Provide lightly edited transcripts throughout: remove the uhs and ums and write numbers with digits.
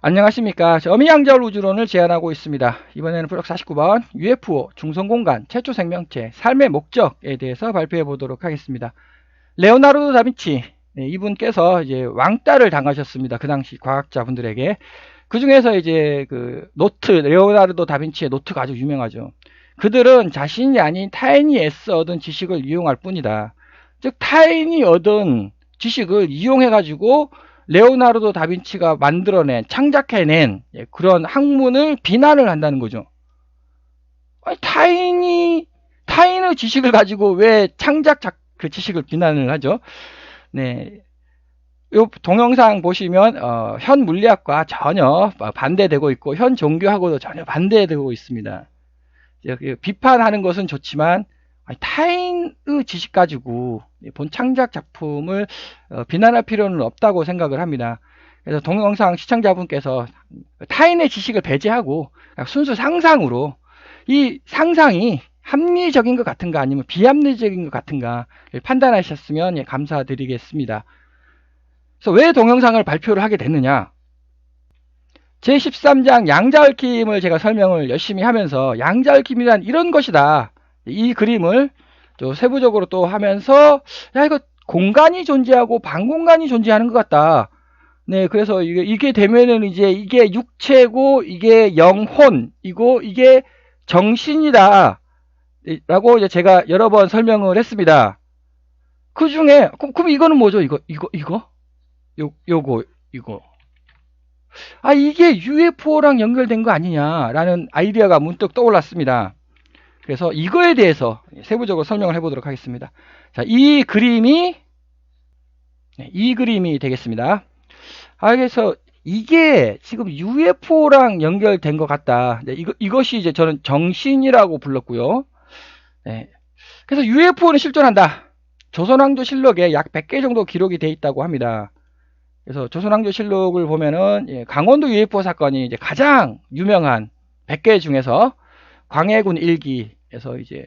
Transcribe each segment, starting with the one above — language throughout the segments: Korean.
안녕하십니까. 어미양자울 우주론을 제안하고 있습니다. 이번에는 프로젝트 49번 UFO 중성공간 최초 생명체 삶의 목적에 대해서 발표해 보도록 하겠습니다. 레오나르도 다빈치 이분께서 이제 왕따를 당하셨습니다. 그 당시 과학자분들에게. 그 중에서 이제 그 노트, 레오나르도 다빈치의 노트가 아주 유명하죠. 그들은 자신이 아닌 타인이 애써 얻은 지식을 이용할 뿐이다. 즉 타인이 얻은 지식을 이용해 가지고 레오나르도 다빈치가 만들어낸, 창작해낸 그런 학문을 비난을 한다는 거죠. 아니, 타인의 지식을 가지고 왜 그 지식을 비난을 하죠? 네. 요 동영상 보시면 현 물리학과 전혀 반대되고 있고 현 종교하고도 전혀 반대되고 있습니다. 비판하는 것은 좋지만 타인의 지식 가지고 본 창작 작품을 비난할 필요는 없다고 생각을 합니다. 그래서 동영상 시청자분께서 타인의 지식을 배제하고 순수 상상으로 이 상상이 합리적인 것 같은가 아니면 비합리적인 것 같은가 판단하셨으면 감사드리겠습니다. 그래서 왜 동영상을 발표를 하게 됐느냐? 제13장 양자얽힘을 제가 설명을 열심히 하면서 양자얽힘이란 이런 것이다. 이 그림을 또 세부적으로 또 하면서 야 이거 공간이 존재하고 반공간이 존재하는 것 같다. 네, 그래서 이게 되면은 이제 이게 육체고 이게 영혼이고 이게 정신이다. 라고 이제 제가 여러 번 설명을 했습니다. 그 중에 그럼 이거는 뭐죠? 이거 이거 이게 UFO랑 연결된 거 아니냐라는 아이디어가 문득 떠올랐습니다. 그래서 이거에 대해서 세부적으로 설명을 해보도록 하겠습니다. 자, 이 그림이 되겠습니다. 그래서 이게 지금 UFO랑 연결된 것 같다. 이것이 이제 저는 정신이라고 불렀고요. 네. 그래서 UFO는 실존한다. 조선왕조실록에 약 100개 정도 기록이 돼 있다고 합니다. 그래서 조선왕조실록을 보면은 강원도 UFO 사건이 이제 가장 유명한 100개 중에서 광해군 일기에서 이제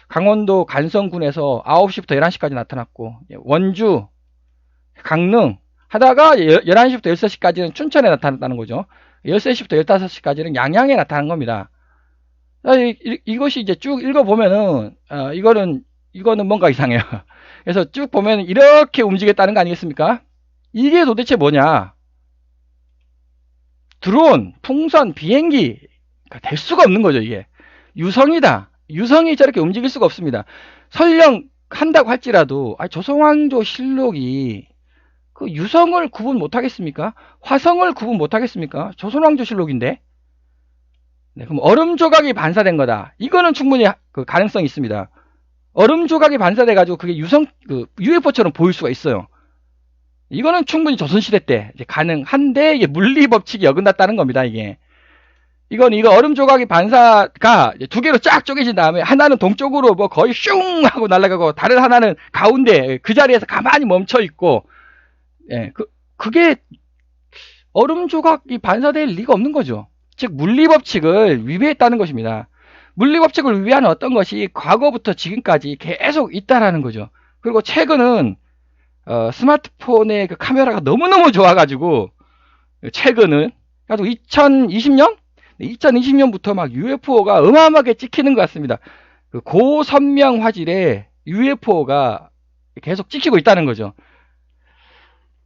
강원도 간성군에서 9시부터 11시까지 나타났고 원주, 강릉 하다가 11시부터 16시까지는 춘천에 나타났다는 거죠. 13시부터 15시까지는 양양에 나타난 겁니다. 이것이 이제 쭉 읽어보면은 이거는 뭔가 이상해요. 그래서 쭉 보면 이렇게 움직였다는 거 아니겠습니까? 이게 도대체 뭐냐? 드론, 풍선, 비행기가 될 수가 없는 거죠, 이게. 유성이다. 유성이 저렇게 움직일 수가 없습니다. 설령 한다고 할지라도 조선왕조 실록이 그 유성을 구분 못하겠습니까? 화성을 구분 못하겠습니까? 조선왕조 실록인데. 네, 그럼 얼음 조각이 반사된 거다. 이거는 충분히 그 가능성이 있습니다. 얼음 조각이 반사돼 가지고 그게 UFO처럼 보일 수가 있어요. 이거는 충분히 조선시대 때 가능한데 이게 물리법칙이 어긋났다는 겁니다. 이거 얼음 조각이 반사가 두 개로 쫙 쪼개진 다음에 하나는 동쪽으로 뭐 거의 슝 하고 날아가고 다른 하나는 가운데 그 자리에서 가만히 멈춰 있고 그게 얼음 조각이 반사될 리가 없는 거죠. 즉 물리법칙을 위배했다는 것입니다. 물리법칙을 위배하는 어떤 것이 과거부터 지금까지 계속 있다라는 거죠. 그리고 최근은 스마트폰의 그 카메라가 너무너무 좋아가지고 최근은 2020년부터 막 UFO가 어마어마하게 찍히는 것 같습니다. 그 고선명 화질의 UFO가 계속 찍히고 있다는 거죠.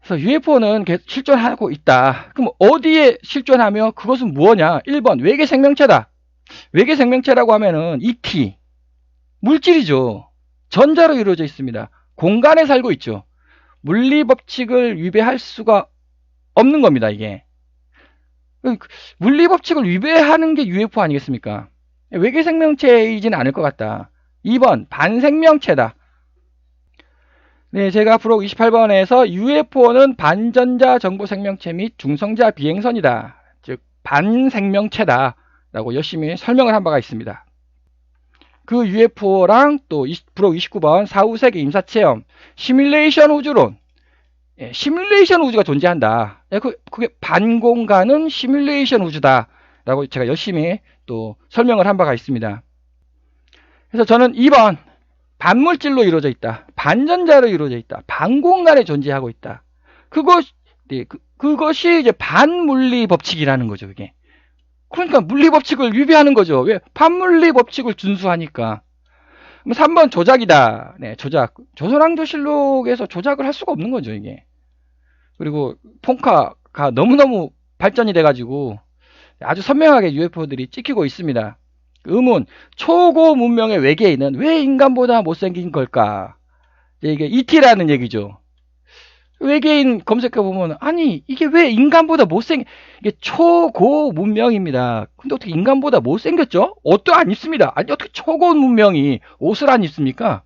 그래서 UFO는 계속 실존하고 있다. 그럼 어디에 실존하며 그것은 무엇냐? 1번 외계 생명체다. 외계 생명체라고 하면은 ET 물질이죠. 전자로 이루어져 있습니다. 공간에 살고 있죠. 물리법칙을 위배할 수가 없는 겁니다. 이게 물리법칙을 위배하는 게 UFO 아니겠습니까? 외계 생명체이지는 않을 것 같다. 2번 반생명체다. 네, 제가 앞으로 28번에서 UFO는 반전자 정보 생명체 및 중성자 비행선이다. 즉 반생명체다 라고 열심히 설명을 한 바가 있습니다. 그 UFO랑 또 프로 29번 사후세계 임사체험 시뮬레이션 우주론, 시뮬레이션 우주가 존재한다. 그게 반공간은 시뮬레이션 우주다 라고 제가 열심히 또 설명을 한 바가 있습니다. 그래서 저는 2번 반물질로 이루어져 있다. 반전자로 이루어져 있다. 반공간에 존재하고 있다. 그것이 이제 반물리 법칙이라는 거죠, 그게. 그러니까 물리 법칙을 위배하는 거죠. 왜? 반물리 법칙을 준수하니까. 3번 조작이다. 네, 조작. 조선왕조실록에서 조작을 할 수가 없는 거죠, 이게. 그리고 폰카가 너무너무 발전이 돼가지고 아주 선명하게 UFO들이 찍히고 있습니다. 의문, 초고 문명의 외계인은 왜 인간보다 못생긴 걸까? 이게 ET라는 얘기죠. 외계인 검색해보면, 아니, 이게 왜 인간보다 이게 초고 문명입니다. 근데 어떻게 인간보다 못생겼죠? 옷도 안 입습니다. 아니, 어떻게 초고 문명이 옷을 안 입습니까?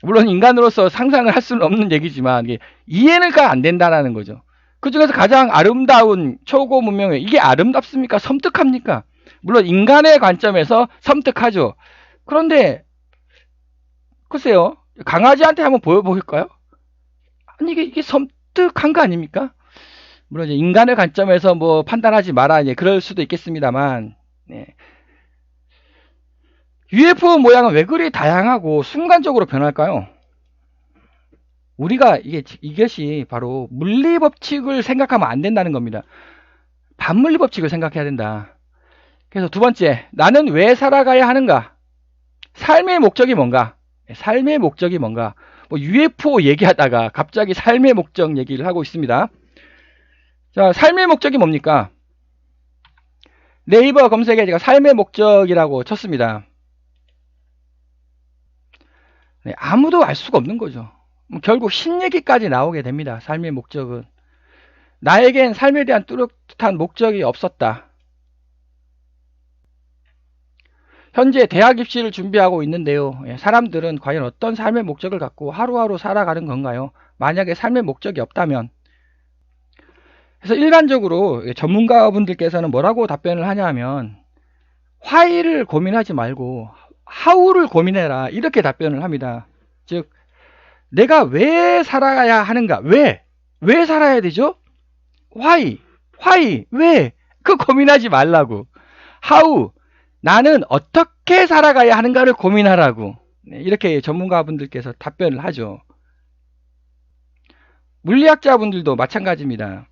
물론 인간으로서 상상을 할 수는 없는 얘기지만, 이게 이해가 안 된다는 거죠. 그 중에서 가장 아름다운 초고 문명이, 이게 아름답습니까? 섬뜩합니까? 물론 인간의 관점에서 섬뜩하죠. 그런데, 글쎄요, 강아지한테 한번 보여볼까요? 아니, 이게 섬뜩한 거 아닙니까? 물론 이제 인간의 관점에서 뭐 판단하지 마라, 이제 그럴 수도 있겠습니다만, 네. UFO 모양은 왜 그리 다양하고 순간적으로 변할까요? 우리가 이것이 바로 물리 법칙을 생각하면 안 된다는 겁니다. 반물리 법칙을 생각해야 된다. 그래서 두 번째, 나는 왜 살아가야 하는가? 삶의 목적이 뭔가? 삶의 목적이 뭔가? 뭐 UFO 얘기하다가 갑자기 삶의 목적 얘기를 하고 있습니다. 자, 삶의 목적이 뭡니까? 네이버 검색에 제가 삶의 목적이라고 쳤습니다. 네, 아무도 알 수가 없는 거죠. 결국 신얘기까지 나오게 됩니다. 삶의 목적은. 나에겐 삶에 대한 뚜렷한 목적이 없었다. 현재 대학 입시를 준비하고 있는데요. 사람들은 과연 어떤 삶의 목적을 갖고 하루하루 살아가는 건가요? 만약에 삶의 목적이 없다면. 그래서 일반적으로 전문가분들께서는 뭐라고 답변을 하냐면, why를 고민하지 말고 how를 고민해라, 이렇게 답변을 합니다. 즉, 내가 왜 살아가야 하는가? 왜 살아야 되죠? why, 왜? 그 고민하지 말라고. how, 나는 어떻게 살아가야 하는가를 고민하라고. 이렇게 전문가분들께서 답변을 하죠. 물리학자분들도 마찬가지입니다.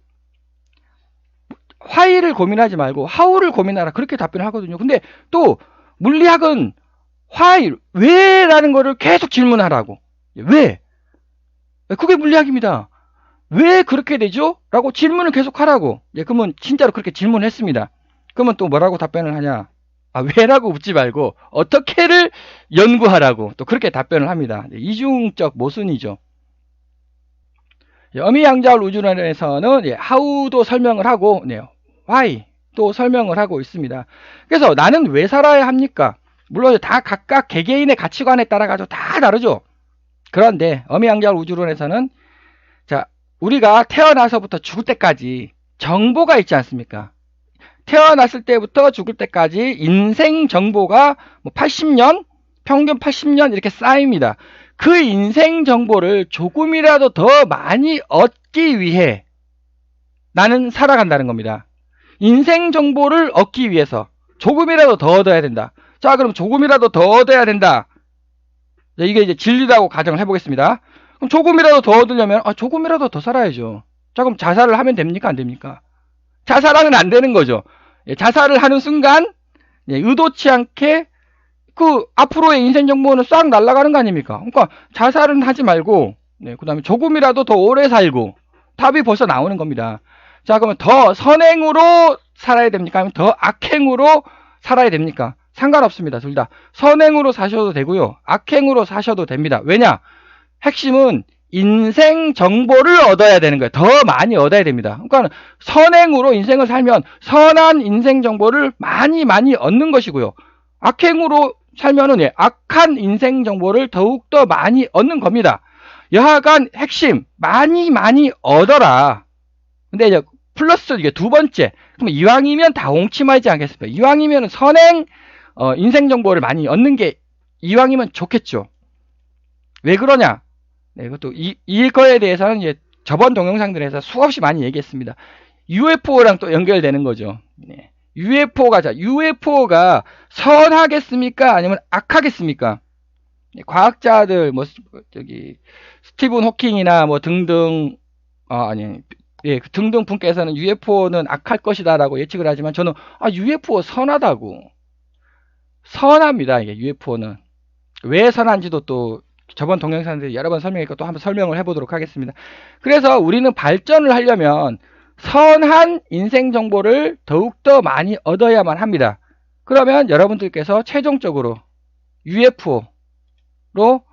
why를 고민하지 말고 how를 고민하라, 그렇게 답변을 하거든요. 근데 또 물리학은 why, 왜라는 거를 계속 질문하라고. 왜? 그게 물리학입니다. 왜 그렇게 되죠? 라고 질문을 계속 하라고. 그러면 진짜로 그렇게 질문했습니다. 그러면 또 뭐라고 답변을 하냐? 왜라고 묻지 말고 어떻게를 연구하라고 또 그렇게 답변을 합니다. 이중적 모순이죠. 어미양자울 우주론에서는 how도 설명을 하고 why도 설명을 하고 있습니다. 그래서 나는 왜 살아야 합니까? 물론 다 각각 개개인의 가치관에 따라 가지고 다 다르죠. 그런데 어미양자울 우주론에서는, 자, 우리가 태어나서부터 죽을 때까지 정보가 있지 않습니까? 태어났을 때부터 죽을 때까지 인생 정보가 80년, 평균 80년 이렇게 쌓입니다. 그 인생 정보를 조금이라도 더 많이 얻기 위해 나는 살아간다는 겁니다. 인생 정보를 얻기 위해서 조금이라도 더 얻어야 된다. 자, 그럼 조금이라도 더 얻어야 된다. 이게 이제 진리라고 가정을 해보겠습니다. 그럼 조금이라도 더 얻으려면 조금이라도 더 살아야죠. 자, 그럼 자살을 하면 됩니까? 안 됩니까? 자살하면 안 되는 거죠. 자살을 하는 순간 의도치 않게 그 앞으로의 인생 정보는 싹 날아가는 거 아닙니까? 그러니까 자살은 하지 말고 그 다음에 조금이라도 더 오래 살고, 답이 벌써 나오는 겁니다. 자, 그러면 더 선행으로 살아야 됩니까? 아니면 더 악행으로 살아야 됩니까? 상관없습니다. 둘 다 선행으로 사셔도 되고요, 악행으로 사셔도 됩니다. 왜냐? 핵심은 인생 정보를 얻어야 되는 거예요. 더 많이 얻어야 됩니다. 그러니까 선행으로 인생을 살면 선한 인생 정보를 많이 얻는 것이고요, 악행으로 살면은 악한 인생 정보를 더욱더 많이 얻는 겁니다. 여하간 핵심 많이 얻어라. 근데 이제 플러스 이게 두 번째, 그럼 이왕이면 다 옹침하지 않겠습니까? 이왕이면 선행 인생 정보를 많이 얻는 게 이왕이면 좋겠죠. 왜 그러냐? 이것도 이거에 대해서는 이제 저번 동영상들에서 수없이 많이 얘기했습니다. UFO랑 또 연결되는 거죠. UFO가 선하겠습니까? 아니면 악하겠습니까? 과학자들, 스티븐 호킹이나 등등, 예, 등등 분께서는 UFO는 악할 것이다라고 예측을 하지만 저는 UFO 선하다고. 선합니다. 이게 UFO는. 왜 선한지도 또 저번 동영상에서 여러 번 설명했고 또 한번 설명을 해보도록 하겠습니다. 그래서 우리는 발전을 하려면 선한 인생 정보를 더욱더 많이 얻어야만 합니다. 그러면 여러분들께서 최종적으로 UFO로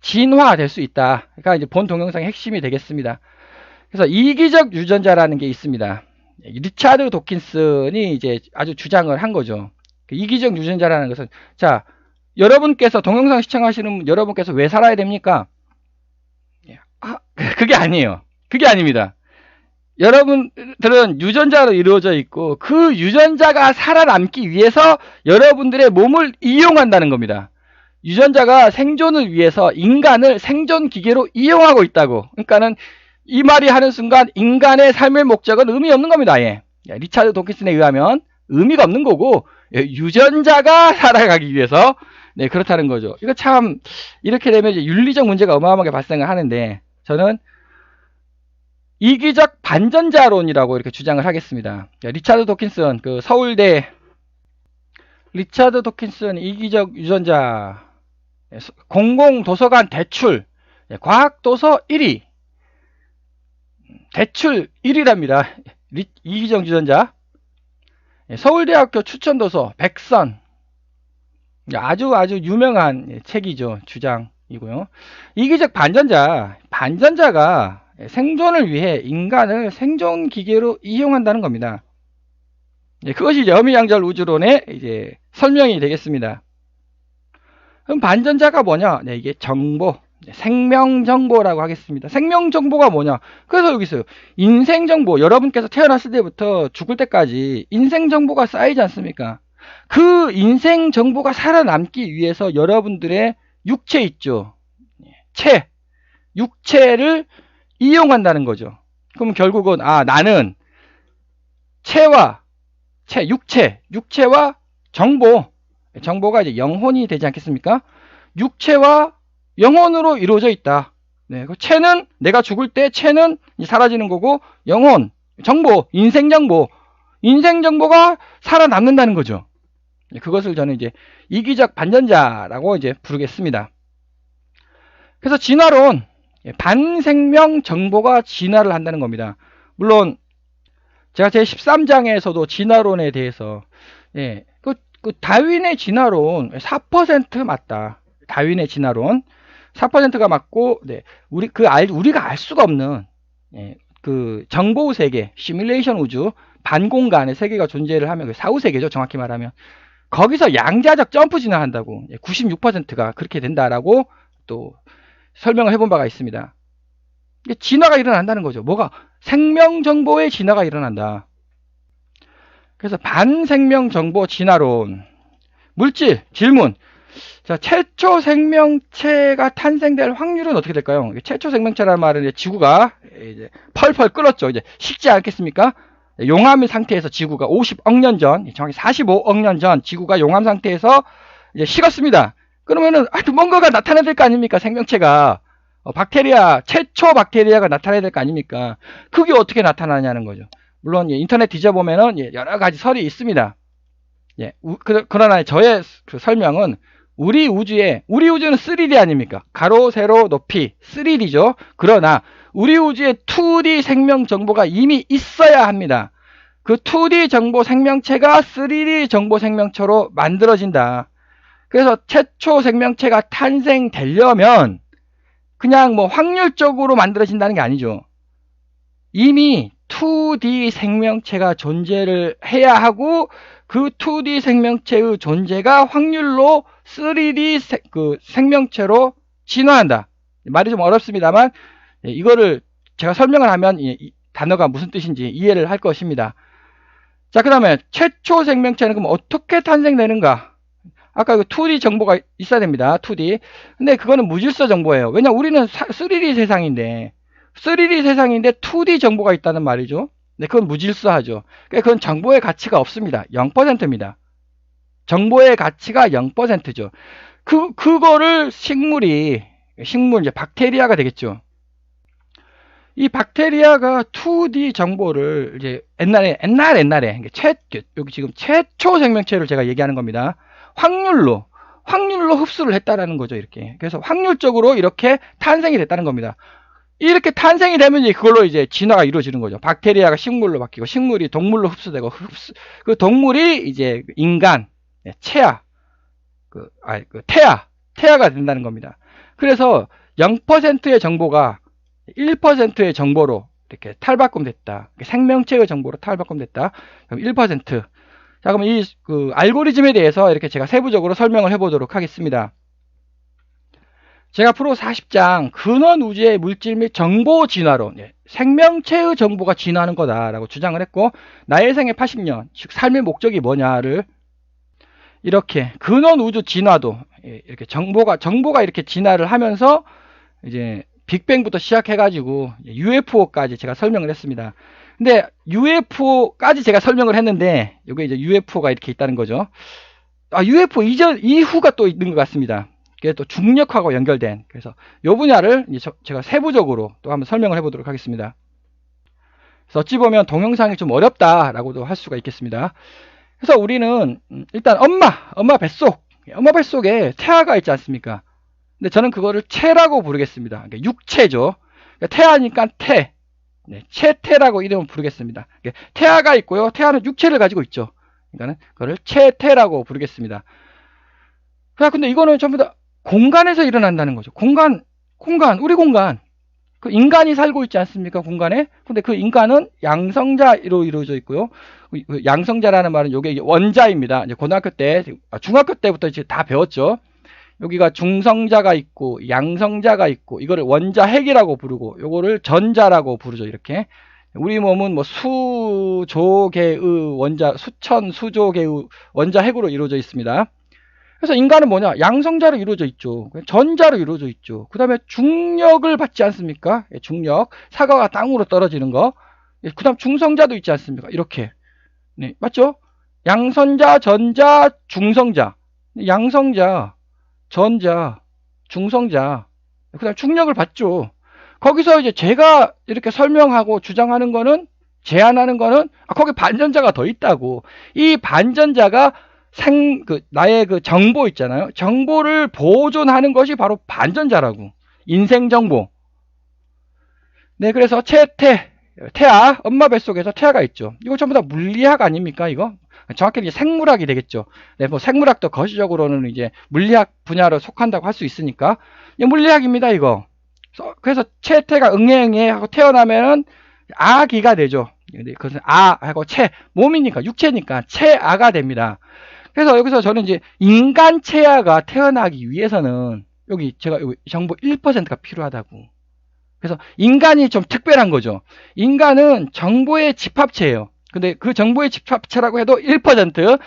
진화될 수 있다. 그러니까 이제 본 동영상의 핵심이 되겠습니다. 그래서 이기적 유전자라는 게 있습니다. 리차드 도킨슨이 이제 아주 주장을 한 거죠. 이기적 유전자라는 것은, 자, 여러분께서 동영상 시청하시는 여러분께서 왜 살아야 됩니까? 그게 아니에요. 그게 아닙니다. 여러분들은 유전자로 이루어져 있고 그 유전자가 살아남기 위해서 여러분들의 몸을 이용한다는 겁니다. 유전자가 생존을 위해서 인간을 생존 기계로 이용하고 있다고. 그러니까는 이 말이 하는 순간 인간의 삶의 목적은 의미 없는 겁니다. 아예. 리차드 도킨슨에 의하면 의미가 없는 거고 유전자가 살아가기 위해서 그렇다는 거죠. 이거 참 이렇게 되면 이제 윤리적 문제가 어마어마하게 발생을 하는데 저는 이기적 반전자론이라고 이렇게 주장을 하겠습니다. 리차드 도킨슨, 그 서울대 리차드 도킨슨 이기적 유전자 공공도서관 대출 과학도서 1위 대출 1위랍니다. 이기적 유전자 서울대학교 추천도서 백선 아주 유명한 책이죠. 주장이고요. 이기적 반전자가 생존을 위해 인간을 생존기계로 이용한다는 겁니다. 그것이 이제 어미양절 우주론의 이제 설명이 되겠습니다. 그럼 반전자가 뭐냐? 이게 정보, 생명정보라고 하겠습니다. 생명정보가 뭐냐? 그래서 여기 있어요. 인생정보, 여러분께서 태어났을 때부터 죽을 때까지 인생정보가 쌓이지 않습니까? 그 인생정보가 살아남기 위해서 여러분들의 육체 있죠. 육체를 이용한다는 거죠. 그럼 결국은 나는 육체와 정보가 이제 영혼이 되지 않겠습니까? 육체와 영혼으로 이루어져 있다. 그 체는 내가 죽을 때 체는 사라지는 거고 영혼, 정보, 인생정보가 살아남는다는 거죠. 그것을 저는 이제 이기적 반전자라고 이제 부르겠습니다. 그래서 진화론 반생명 정보가 진화를 한다는 겁니다. 물론 제가 제 13장에서도 진화론에 대해서 그 다윈의 진화론 4% 맞다. 다윈의 진화론 4%가 맞고 우리가 알 수가 없는 그 정보 세계, 시뮬레이션 우주, 반공간의 세계가 존재를 하면 그 사후세계죠. 정확히 말하면 거기서 양자적 점프 진화한다고 96%가 그렇게 된다라고 또 설명을 해본 바가 있습니다. 진화가 일어난다는 거죠. 뭐가? 생명정보의 진화가 일어난다. 그래서 반생명정보 진화론. 물질, 질문. 자, 최초 생명체가 탄생될 확률은 어떻게 될까요? 최초 생명체라는 말은 이제 지구가 이제 펄펄 끓었죠. 이제 식지 않겠습니까? 용암 상태에서 지구가 50억 년 전, 정확히 45억 년 전 지구가 용암 상태에서 이제 식었습니다. 그러면은 뭔가가 나타나야 될 거 아닙니까? 생명체가 최초 박테리아가 나타나야 될 거 아닙니까? 그게 어떻게 나타나냐는 거죠. 물론 인터넷 뒤져보면은 여러 가지 설이 있습니다. 그러나 저의 그 설명은 우리 우주는 3D 아닙니까? 가로, 세로, 높이 3D죠. 그러나 우리 우주에 2D 생명 정보가 이미 있어야 합니다. 그 2D 정보 생명체가 3D 정보 생명체로 만들어진다. 그래서 최초 생명체가 탄생되려면 그냥 확률적으로 만들어진다는 게 아니죠. 이미 2D 생명체가 존재를 해야 하고 그 2D 생명체의 존재가 확률로 3D 생명체로 진화한다. 말이 좀 어렵습니다만 이거를 제가 설명을 하면 이 단어가 무슨 뜻인지 이해를 할 것입니다. 자, 그 다음에 최초 생명체는 그럼 어떻게 탄생되는가? 아까 그 2D 정보가 있어야 됩니다. 2D. 근데 그거는 무질서 정보예요. 왜냐 우리는 3D 세상인데 2D 정보가 있다는 말이죠. 네, 그건 무질서하죠. 그건 정보의 가치가 없습니다. 0%입니다. 정보의 가치가 0%죠. 그거를 식물 이제 박테리아가 되겠죠. 이 박테리아가 2D 정보를 이제 옛날에 여기 지금 최초 생명체를 제가 얘기하는 겁니다. 확률로 흡수를 했다라는 거죠, 이렇게. 그래서 확률적으로 이렇게 탄생이 됐다는 겁니다. 이렇게 탄생이 되면 이제 그걸로 이제 진화가 이루어지는 거죠. 박테리아가 식물로 바뀌고 식물이 동물로 흡수되고 그 동물이 이제 인간, 체아, 태아가 된다는 겁니다. 그래서 0%의 정보가 1%의 정보로 이렇게 탈바꿈됐다. 생명체의 정보로 탈바꿈됐다. 그럼 1%. 자, 그럼 이 알고리즘에 대해서 이렇게 제가 세부적으로 설명을 해보도록 하겠습니다. 제가 프로 40장 근원 우주의 물질 및 정보 진화로 생명체의 정보가 진화하는 거다라고 주장을 했고, 나의 생애 80년, 즉 삶의 목적이 뭐냐를 이렇게 근원 우주 진화도 이렇게 정보가 이렇게 진화를 하면서 이제 빅뱅부터 시작해가지고 UFO까지 제가 설명을 했습니다. 근데 UFO까지 제가 설명을 했는데 여기 이제 UFO가 이렇게 있다는 거죠. UFO 이후가 또 있는 것 같습니다. 그게 또 중력하고 연결된, 그래서 이 분야를 제가 세부적으로 또 한번 설명을 해보도록 하겠습니다. 그래서 어찌 보면 동영상이 좀 어렵다라고도 할 수가 있겠습니다. 그래서 우리는 일단 엄마 뱃속에 태아가 있지 않습니까? 근데 저는 그거를 체라고 부르겠습니다. 육체죠. 태아니까 체태라고 이름을 부르겠습니다. 태아가 있고요. 태아는 육체를 가지고 있죠. 그러니까 그거를 체태라고 부르겠습니다. 근데 이거는 전부 다 공간에서 일어난다는 거죠. 우리 공간. 그 인간이 살고 있지 않습니까? 공간에. 근데 그 인간은 양성자로 이루어져 있고요. 그 양성자라는 말은 요게 원자입니다. 이제 중학교 때부터 이제 다 배웠죠. 여기가 중성자가 있고 양성자가 있고, 이거를 원자핵이라고 부르고 요거를 전자라고 부르죠. 이렇게. 우리 몸은 뭐 수조개의 수천 수조개의 원자핵으로 이루어져 있습니다. 그래서 인간은 뭐냐? 양성자로 이루어져 있죠. 전자로 이루어져 있죠. 그 다음에 중력을 받지 않습니까? 중력. 사과가 땅으로 떨어지는 거. 그 다음 중성자도 있지 않습니까? 이렇게. 네, 맞죠? 양성자, 전자, 중성자. 양성자, 전자, 중성자. 그 다음 중력을 받죠. 거기서 이제 제가 이렇게 설명하고 주장하는 거는, 제안하는 거는, 거기 반전자가 더 있다고. 이 반전자가 나의 그 정보 있잖아요. 정보를 보존하는 것이 바로 반전자라고. 인생 정보. 네, 그래서 태아, 엄마 뱃속에서 태아가 있죠. 이거 전부 다 물리학 아닙니까, 이거? 정확히 이제 생물학이 되겠죠. 네, 뭐 생물학도 거시적으로는 이제 물리학 분야로 속한다고 할 수 있으니까. 물리학입니다, 이거. 그래서 체태가 응애응애 하고 태어나면은 아기가 되죠. 그것은 하고 몸이니까, 육체니까 체아가 됩니다. 그래서 여기서 저는 이제 인간 체아가 태어나기 위해서는 여기 정보 1%가 필요하다고. 그래서 인간이 좀 특별한 거죠. 인간은 정보의 집합체예요. 근데 그 정보의 집합체라고 해도 1%의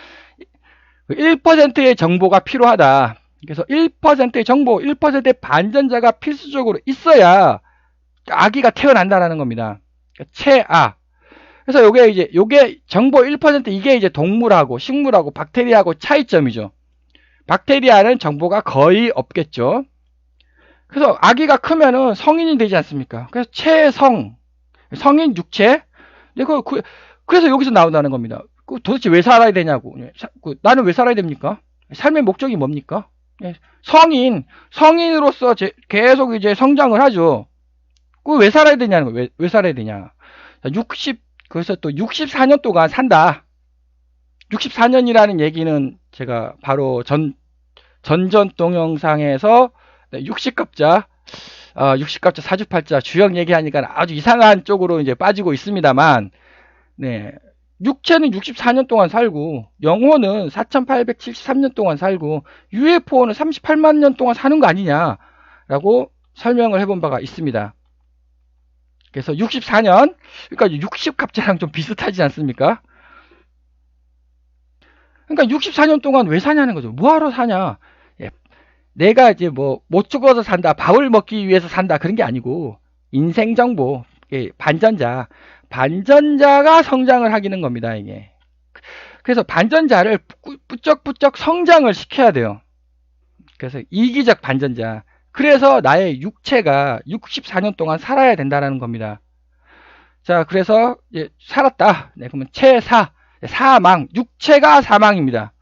정보가 필요하다. 그래서 1%의 정보, 1%의 반전자가 필수적으로 있어야 아기가 태어난다라는 겁니다. 체아. 그래서 요게 정보 1%, 이게 이제 동물하고 식물하고 박테리아하고 차이점이죠. 박테리아는 정보가 거의 없겠죠. 그래서 아기가 크면은 성인이 되지 않습니까? 그래서 성인 육체. 그래서 여기서 나온다는 겁니다. 도대체 왜 살아야 되냐고. 나는 왜 살아야 됩니까? 삶의 목적이 뭡니까? 성인으로서 계속 이제 성장을 하죠. 왜 살아야 되냐는 거예요. 왜 살아야 되냐. 그래서 또 64년 동안 산다. 64년이라는 얘기는 제가 바로 전전 동영상에서 60갑자 사주팔자 주역 얘기하니까 아주 이상한 쪽으로 이제 빠지고 있습니다만, 네. 육체는 64년 동안 살고, 영혼은 4873년 동안 살고, UFO는 38만 년 동안 사는 거 아니냐라고 설명을 해본 바가 있습니다. 그래서 64년, 그러니까 60갑자랑 좀 비슷하지 않습니까? 그러니까 64년 동안 왜 사냐는 거죠. 뭐하러 사냐. 내가 이제 못 죽어서 산다, 밥을 먹기 위해서 산다, 그런 게 아니고, 인생 정보, 반전자가 성장을 하기는 겁니다, 이게. 그래서 반전자를 뿌쩍뿌쩍 성장을 시켜야 돼요. 그래서 이기적 반전자. 그래서 나의 육체가 64년 동안 살아야 된다는 겁니다. 자, 그래서 살았다. 네, 그러면 사망, 육체가 사망입니다.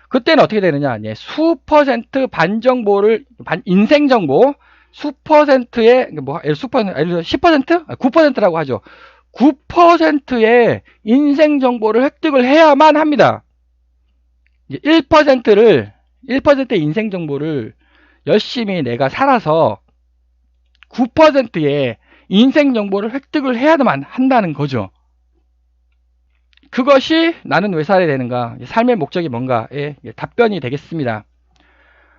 그때는 어떻게 되느냐? 수퍼센트 반정보를, 인생정보, 수퍼센트의, 예를 들어 10%? 9%라고 하죠. 9%의 인생정보를 획득을 해야만 합니다. 1%의 인생정보를 열심히 내가 살아서 9%의 인생정보를 획득을 해야만 한다는 거죠. 그것이 나는 왜 살아야 되는가? 삶의 목적이 뭔가에 답변이 되겠습니다.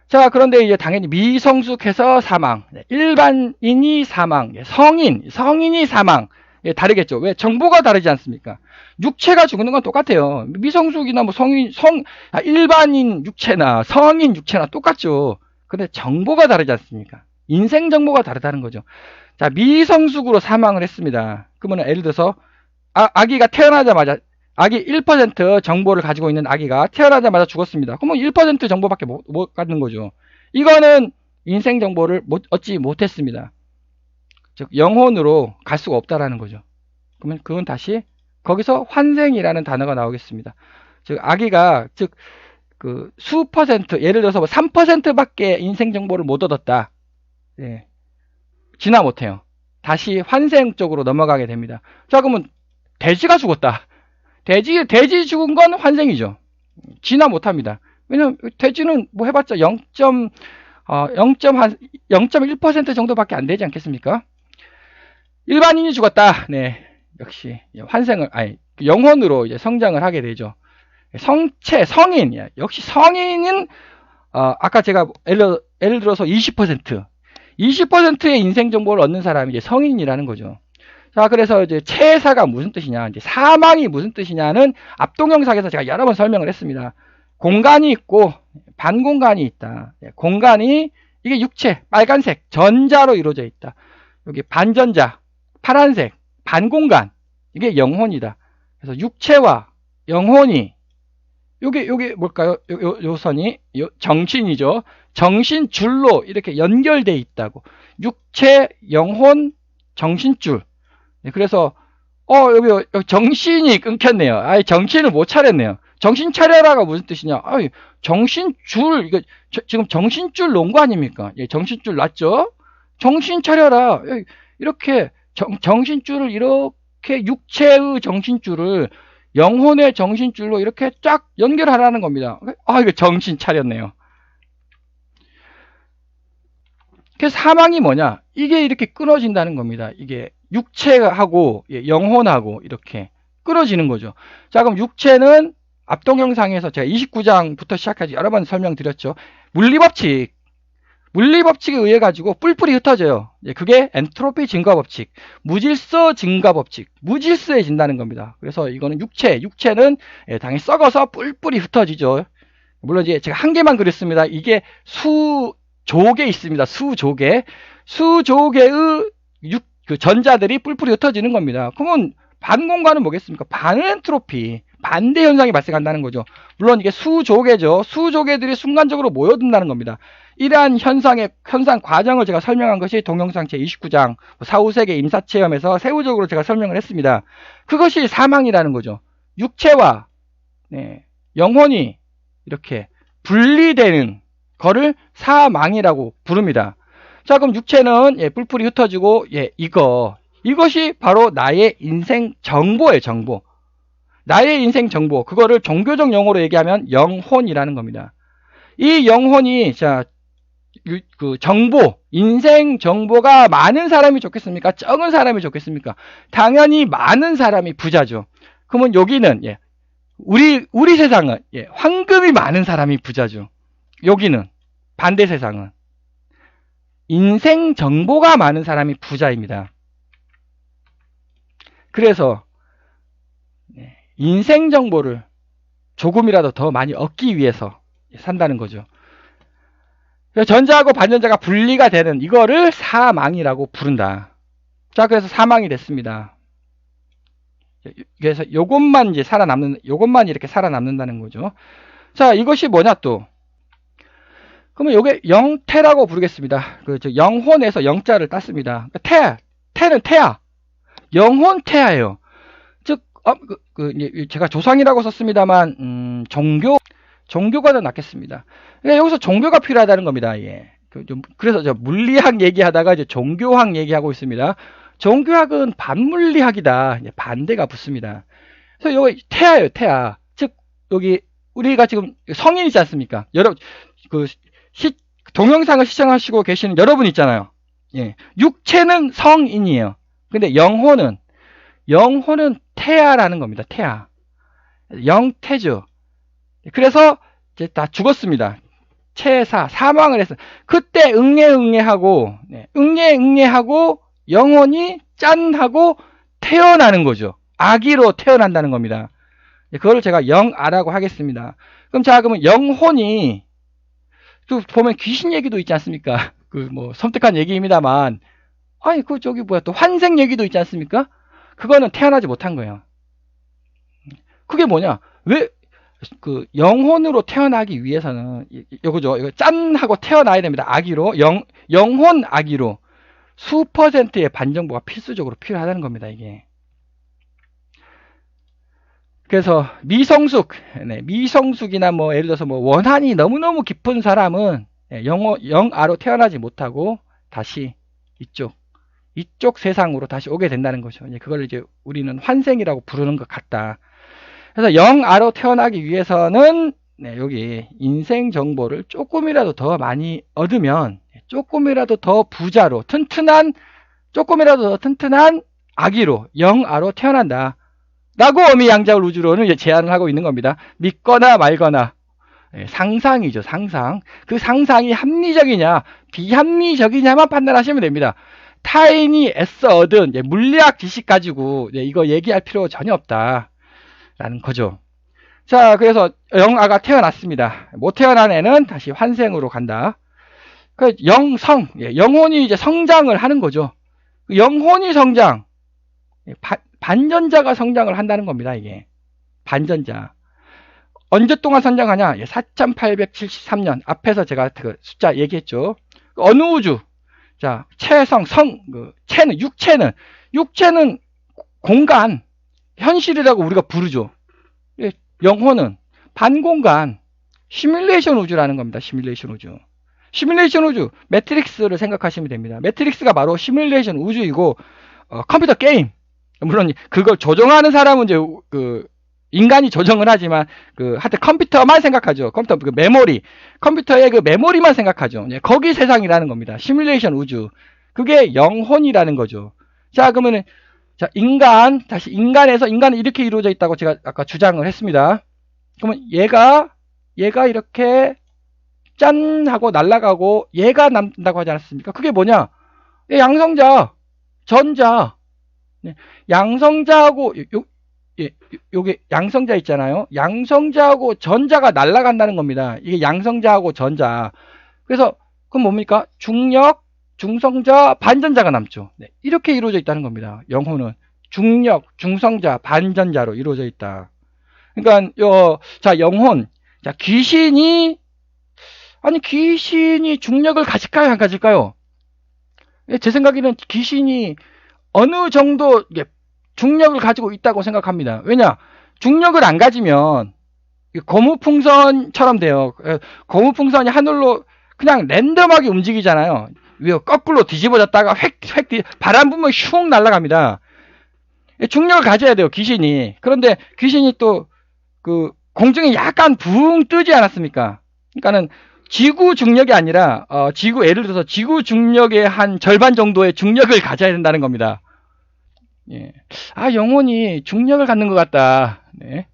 자, 그런데 이제 당연히 미성숙해서 사망, 일반인이 사망, 성인이 사망, 다르겠죠. 왜? 정보가 다르지 않습니까? 육체가 죽는 건 똑같아요. 미성숙이나 뭐 일반인 육체나 성인 육체나 똑같죠. 근데 정보가 다르지 않습니까? 인생 정보가 다르다는 거죠. 자, 미성숙으로 사망을 했습니다. 그러면 예를 들어서 아기가 태어나자마자 아기 1% 정보를 가지고 있는 아기가 태어나자마자 죽었습니다. 그러면 1% 정보밖에 못 갖는 거죠. 이거는 인생 정보를 얻지 못했습니다. 즉 영혼으로 갈 수가 없다라는 거죠. 그러면 그건 다시 거기서 환생이라는 단어가 나오겠습니다. 즉 아기가 그 수퍼센트, 예를 들어서 3%밖에 인생 정보를 못 얻었다. 예. 진화 못해요. 다시 환생 쪽으로 넘어가게 됩니다. 자, 그러면 돼지가 죽었다. 돼지 죽은 건 환생이죠. 진화 못합니다. 왜냐면 돼지는 뭐 해봤자 0.1% 정도밖에 안 되지 않겠습니까? 일반인이 죽었다. 네, 역시 영혼으로 이제 성장을 하게 되죠. 성인, 역시 성인은 아까 제가 예를 들어서 20%의 인생 정보를 얻는 사람이 이제 성인이라는 거죠. 자, 그래서 이제 체사가 무슨 뜻이냐, 이제 사망이 무슨 뜻이냐는 앞 동영상에서 제가 여러 번 설명을 했습니다. 공간이 있고 반공간이 있다. 공간이 이게 육체, 빨간색, 전자로 이루어져 있다. 여기 반전자, 파란색, 반공간, 이게 영혼이다. 그래서 육체와 영혼이 요게 뭘까요? 요 선이 정신이죠. 정신줄로 이렇게 연결돼 있다고. 육체, 영혼, 정신줄. 그래서 여기 정신이 끊겼네요. 아예 정신을 못 차렸네요. 정신 차려라가 무슨 뜻이냐? 정신줄, 이거 지금 정신줄 놓은 거 아닙니까? 예, 정신줄 놨죠? 정신 차려라. 이렇게 정신줄을 이렇게 육체의 정신줄을 영혼의 정신줄로 이렇게 쫙 연결하라는 겁니다. 이거 정신 차렸네요. 그래서 사망이 뭐냐? 이게 이렇게 끊어진다는 겁니다. 이게 육체하고 영혼하고 이렇게 끊어지는 거죠. 자, 그럼 육체는 앞 동영상에서 제가 29장부터 시작해서 여러 번 설명드렸죠. 물리법칙에 의해 가지고 뿔뿔이 흩어져요. 그게 엔트로피 증가 법칙, 무질서 증가 법칙, 무질서해진다는 겁니다. 그래서 이거는 육체는 당연히 썩어서 뿔뿔이 흩어지죠. 물론 이제 제가 한 개만 그렸습니다. 이게 수조개 있습니다. 수조개의 그 전자들이 뿔뿔이 흩어지는 겁니다. 그러면 반공간은 뭐겠습니까? 반엔트로피, 반대 현상이 발생한다는 거죠. 물론 이게 수조개죠. 수조개들이 순간적으로 모여든다는 겁니다. 이러한 현상 과정을 제가 설명한 것이 동영상 제29장 사후세계 임사체험에서 세부적으로 제가 설명을 했습니다. 그것이 사망이라는 거죠. 육체와 영혼이 이렇게 분리되는 거를 사망이라고 부릅니다. 자, 그럼 육체는 뿔뿔이 흩어지고 이것이 바로 나의 인생 정보예요. 정보. 나의 인생 정보. 그거를 종교적 용어로 얘기하면 영혼이라는 겁니다. 이 영혼이 그 정보, 인생 정보가 많은 사람이 좋겠습니까? 적은 사람이 좋겠습니까? 당연히 많은 사람이 부자죠. 그러면 여기는 우리 세상은 황금이 많은 사람이 부자죠. 여기는 반대 세상은 인생 정보가 많은 사람이 부자입니다. 그래서 인생 정보를 조금이라도 더 많이 얻기 위해서 산다는 거죠. 전자하고 반전자가 분리가 되는 이거를 사망이라고 부른다. 자, 그래서 사망이 됐습니다. 그래서 요것만 이렇게 살아남는다는 거죠. 자, 이것이 뭐냐 또. 그러면 요게 영태라고 부르겠습니다. 영혼에서 영자를 땄습니다. 태는 태야. 영혼 태야예요. 즉, 제가 조상이라고 썼습니다만, 종교가 더 낫겠습니다. 그러니까 여기서 종교가 필요하다는 겁니다. 예. 그래서 저 물리학 얘기하다가 이제 종교학 얘기하고 있습니다. 종교학은 반물리학이다. 반대가 붙습니다. 그래서 여기 태야예요, 태야. 즉, 여기 우리가 지금 성인이지 않습니까? 동영상을 시청하시고 계시는 여러분 있잖아요. 예. 육체는 성인이에요. 근데 영혼은 태야라는 겁니다. 태야. 영태죠. 그래서 이제 다 죽었습니다. 사망을 했어요. 그때 응애하고 영혼이 짠하고 태어나는 거죠. 아기로 태어난다는 겁니다. 그걸 제가 영아라고 하겠습니다. 그러면 영혼이 또 보면 귀신 얘기도 있지 않습니까? 섬뜩한 얘기입니다만, 또 환생 얘기도 있지 않습니까? 그거는 태어나지 못한 거예요. 그게 뭐냐? 왜, 영혼으로 태어나기 위해서는, 이거 짠! 하고 태어나야 됩니다. 아기로. 영혼 아기로. 수퍼센트의 반정보가 필수적으로 필요하다는 겁니다, 이게. 그래서 미성숙이나 예를 들어서 원한이 너무너무 깊은 사람은 영아로 태어나지 못하고 다시 이쪽 세상으로 다시 오게 된다는 거죠. 그걸 이제 우리는 환생이라고 부르는 것 같다. 그래서 영아로 태어나기 위해서는 여기 인생 정보를 조금이라도 더 많이 얻으면 조금이라도 더 부자로 조금이라도 더 튼튼한 아기로 영아로 태어난다. 라고 어미양자울 우주론은 이제 제안을 하고 있는 겁니다. 믿거나 말거나. 상상이죠, 상상. 그 상상이 합리적이냐, 비합리적이냐만 판단하시면 됩니다. 타인이 애써 얻은 물리학 지식 가지고 이거 얘기할 필요 전혀 없다. 라는 거죠. 자, 그래서 영아가 태어났습니다. 못 태어난 애는 다시 환생으로 간다. 영혼이 이제 성장을 하는 거죠. 영혼이 성장. 반전자가 성장을 한다는 겁니다, 이게. 반전자. 언제 동안 성장하냐? 4873년. 앞에서 제가 그 숫자 얘기했죠. 어느 우주? 자, 육체는 공간, 현실이라고 우리가 부르죠. 영혼은 반공간, 시뮬레이션 우주라는 겁니다, 시뮬레이션 우주. 시뮬레이션 우주, 매트릭스를 생각하시면 됩니다. 매트릭스가 바로 시뮬레이션 우주이고, 컴퓨터 게임. 물론 그걸 조정하는 사람은 이제 인간이 조정을 하지만 하여튼 컴퓨터만 생각하죠. 컴퓨터의 그 메모리만 생각하죠. 거기 세상이라는 겁니다. 시뮬레이션 우주. 그게 영혼이라는 거죠. 자, 그러면은 인간은 이렇게 이루어져 있다고 제가 아까 주장을 했습니다. 그러면 얘가 이렇게 짠 하고 날아가고 얘가 남는다고 하지 않았습니까? 그게 뭐냐? 양성자, 전자. 양성자하고 요게 양성자 있잖아요. 양성자하고 전자가 날아간다는 겁니다. 이게 양성자하고 전자. 그래서 그럼 뭡니까? 중력, 중성자, 반전자가 남죠. 이렇게 이루어져 있다는 겁니다. 영혼은 중력, 중성자, 반전자로 이루어져 있다. 그러니까 영혼. 자, 귀신이 중력을 가질까요, 안 가질까요? 제 생각에는 귀신이 어느 정도 중력을 가지고 있다고 생각합니다. 왜냐? 중력을 안 가지면 고무풍선처럼 돼요. 고무풍선이 하늘로 그냥 랜덤하게 움직이잖아요. 거꾸로 뒤집어졌다가 바람 불면 슝 날아갑니다. 중력을 가져야 돼요, 귀신이. 그런데 귀신이 또 공중에 약간 붕 뜨지 않았습니까? 그러니까는 지구 중력이 아니라 예를 들어서 지구 중력의 한 절반 정도의 중력을 가져야 된다는 겁니다. 예. 영혼이 중력을 갖는 것 같다. 네.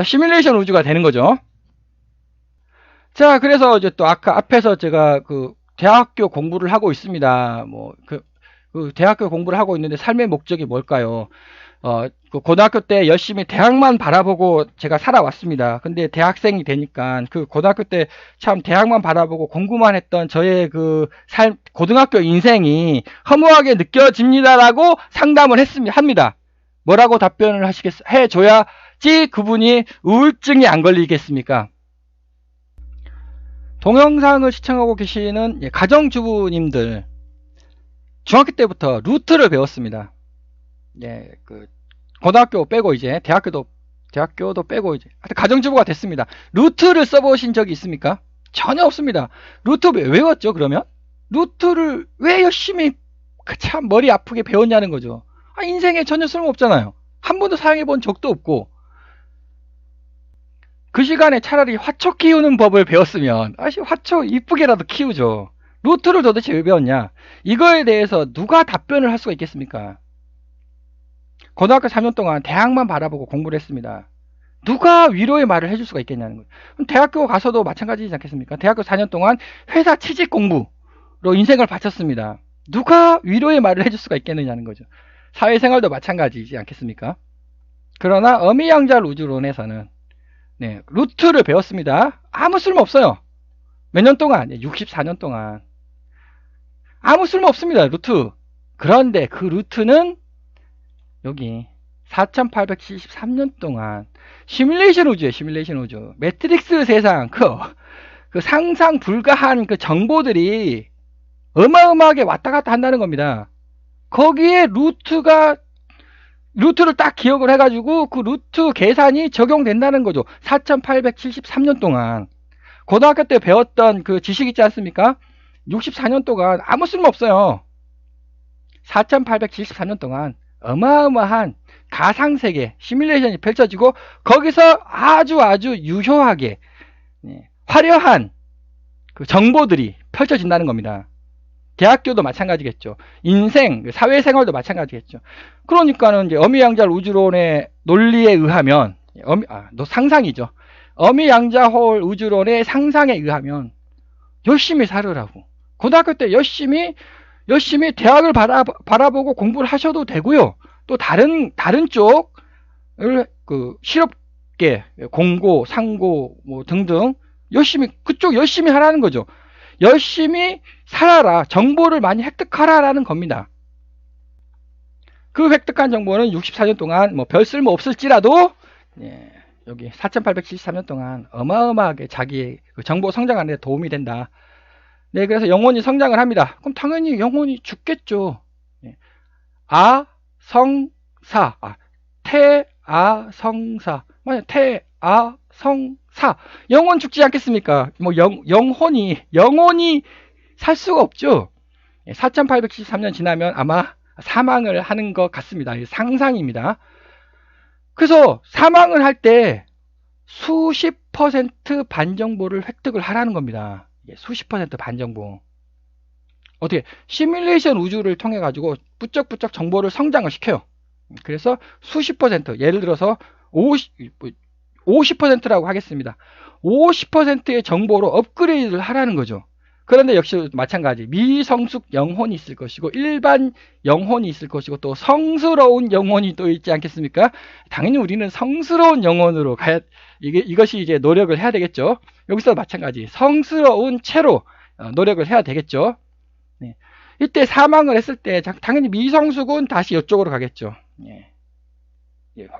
시뮬레이션 우주가 되는 거죠. 자, 그래서 이제 또 아까 앞에서 제가 대학교 공부를 하고 있습니다. 대학교 공부를 하고 있는데 삶의 목적이 뭘까요? 고등학교 때 열심히 대학만 바라보고 제가 살아왔습니다. 근데 대학생이 되니까 고등학교 때 참 대학만 바라보고 공부만 했던 저의 고등학교 인생이 허무하게 느껴집니다라고 상담을 합니다. 뭐라고 답변을 해줘야지 그분이 우울증이 안 걸리겠습니까? 동영상을 시청하고 계시는 가정주부님들, 중학교 때부터 루트를 배웠습니다. 고등학교 빼고 이제 대학교도 빼고 이제 하여튼 가정주부가 됐습니다. 루트를 써보신 적이 있습니까? 전혀 없습니다. 루트 왜 외웠죠? 그러면 루트를 왜 열심히 참 머리 아프게 배웠냐는 거죠. 인생에 전혀 쓸모없잖아요. 한 번도 사용해 본 적도 없고. 그 시간에 차라리 화초 키우는 법을 배웠으면 화초 이쁘게라도 키우죠. 루트를 도대체 왜 배웠냐? 이거에 대해서 누가 답변을 할 수가 있겠습니까? 고등학교 3년 동안 대학만 바라보고 공부를 했습니다. 누가 위로의 말을 해줄 수가 있겠냐는 거예요. 대학교 가서도 마찬가지지 않겠습니까? 대학교 4년 동안 회사 취직 공부로 인생을 바쳤습니다. 누가 위로의 말을 해줄 수가 있겠느냐는 거죠. 사회생활도 마찬가지지 않겠습니까? 그러나 어미양자 루즈론에서는 루트를 배웠습니다. 아무 쓸모 없어요. 몇 년 동안? 64년 동안. 아무 쓸모 없습니다. 루트. 그런데 그 루트는 여기 4873년 동안 시뮬레이션 우주예요. 시뮬레이션 우주. 매트릭스 세상 그 상상 불가한 그 정보들이 어마어마하게 왔다 갔다 한다는 겁니다. 거기에 루트를 딱 기억을 해가지고 그 루트 계산이 적용된다는 거죠. 4873년 동안 고등학교 때 배웠던 그 지식 있지 않습니까? 64년 동안 아무 쓸모 없어요. 4873년 동안 어마어마한 가상세계 시뮬레이션이 펼쳐지고 거기서 아주 유효하게 화려한 그 정보들이 펼쳐진다는 겁니다. 대학교도 마찬가지겠죠. 인생, 사회생활도 마찬가지겠죠. 그러니까는 이제 어미양자 우주론의 논리에 의하면 상상이죠. 어미양자홀 우주론의 상상에 의하면 열심히 살으라고. 고등학교 때 열심히 대학을 바라보고 공부를 하셔도 되고요. 또 다른 쪽을 실업계, 공고, 상고 뭐 등등 그쪽 열심히 하라는 거죠. 열심히 살아라. 정보를 많이 획득하라라는 겁니다. 그 획득한 정보는 64년 동안 뭐 별 쓸모 없을지라도 여기 4873년 동안 어마어마하게 자기의 그 정보 성장하는 데 도움이 된다. 그래서 영혼이 성장을 합니다. 그럼 당연히 영혼이 죽겠죠. 태아성사. 만약 태아성사. 영혼 죽지 않겠습니까? 뭐 영혼이 살 수가 없죠. 4873년 지나면 아마 사망을 하는 것 같습니다. 상상입니다. 그래서 사망을 할 때 수십 퍼센트 반정보를 획득을 하라는 겁니다. 수십 퍼센트 반정보. 어떻게 시뮬레이션 우주를 통해 가지고 부쩍부쩍 정보를 성장을 시켜요. 그래서 수십 퍼센트, 예를 들어서 50%라고 하겠습니다. 50%의 정보로 업그레이드를 하라는 거죠. 그런데 역시 마찬가지 미성숙 영혼이 있을 것이고 일반 영혼이 있을 것이고 또 성스러운 영혼이 또 있지 않겠습니까? 당연히 우리는 성스러운 영혼으로 이것이 이제 노력을 해야 되겠죠. 여기서 마찬가지 성스러운 채로 노력을 해야 되겠죠. 이때 사망을 했을 때 당연히 미성숙은 다시 이쪽으로 가겠죠.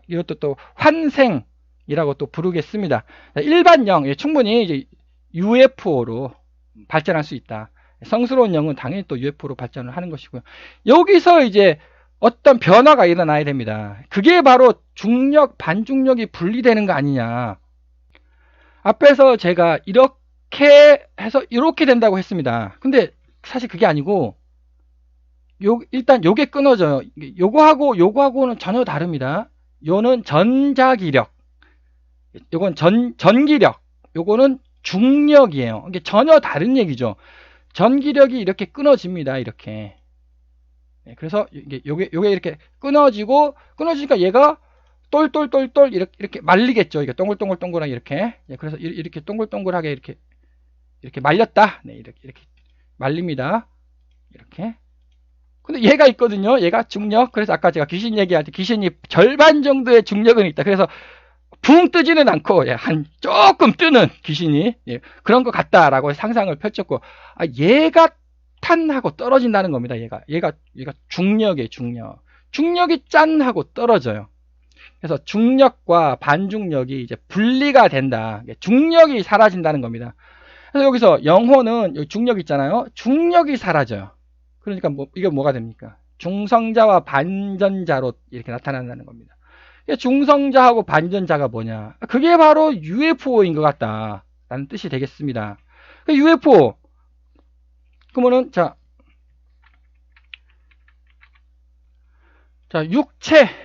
이것도 또 환생이라고 또 부르겠습니다. 일반 영 충분히 이제 UFO로 발전할 수 있다. 성스러운 영은 당연히 또 UFO로 발전을 하는 것이고요. 여기서 이제 어떤 변화가 일어나야 됩니다. 그게 바로 중력, 반중력이 분리되는 거 아니냐. 앞에서 제가 이렇게 해서 이렇게 된다고 했습니다. 근데 사실 그게 아니고 일단 요게 끊어져요. 요거하고는 전혀 다릅니다. 요는 전자기력, 요건 전기력, 요거는 중력이에요. 이게 전혀 다른 얘기죠. 전기력이 이렇게 끊어집니다. 이렇게. 그래서 요게 이렇게 끊어지니까 얘가 똘똘똘똘 이렇게 말리겠죠. 이게 동글동글동글하게 이렇게. 그래서 이렇게 동글동글하게 이렇게 말렸다. 이렇게 말립니다. 이렇게. 근데 얘가 있거든요. 얘가 중력. 그래서 아까 제가 귀신 얘기할 때 귀신이 절반 정도의 중력은 있다. 그래서 붕 뜨지는 않고 한 조금 뜨는 귀신이 그런 것 같다라고 상상을 펼쳤고 얘가 탄하고 떨어진다는 겁니다. 얘가 중력이에요. 중력이 짠 하고 떨어져요. 그래서 중력과 반중력이 이제 분리가 된다. 중력이 사라진다는 겁니다. 그래서 여기서 영혼은 여기 중력 있잖아요. 중력이 사라져요. 그러니까 이게 뭐가 됩니까? 중성자와 반전자로 이렇게 나타난다는 겁니다. 중성자하고 반전자가 뭐냐? 그게 바로 UFO인 것 같다라는 뜻이 되겠습니다. UFO 그러면은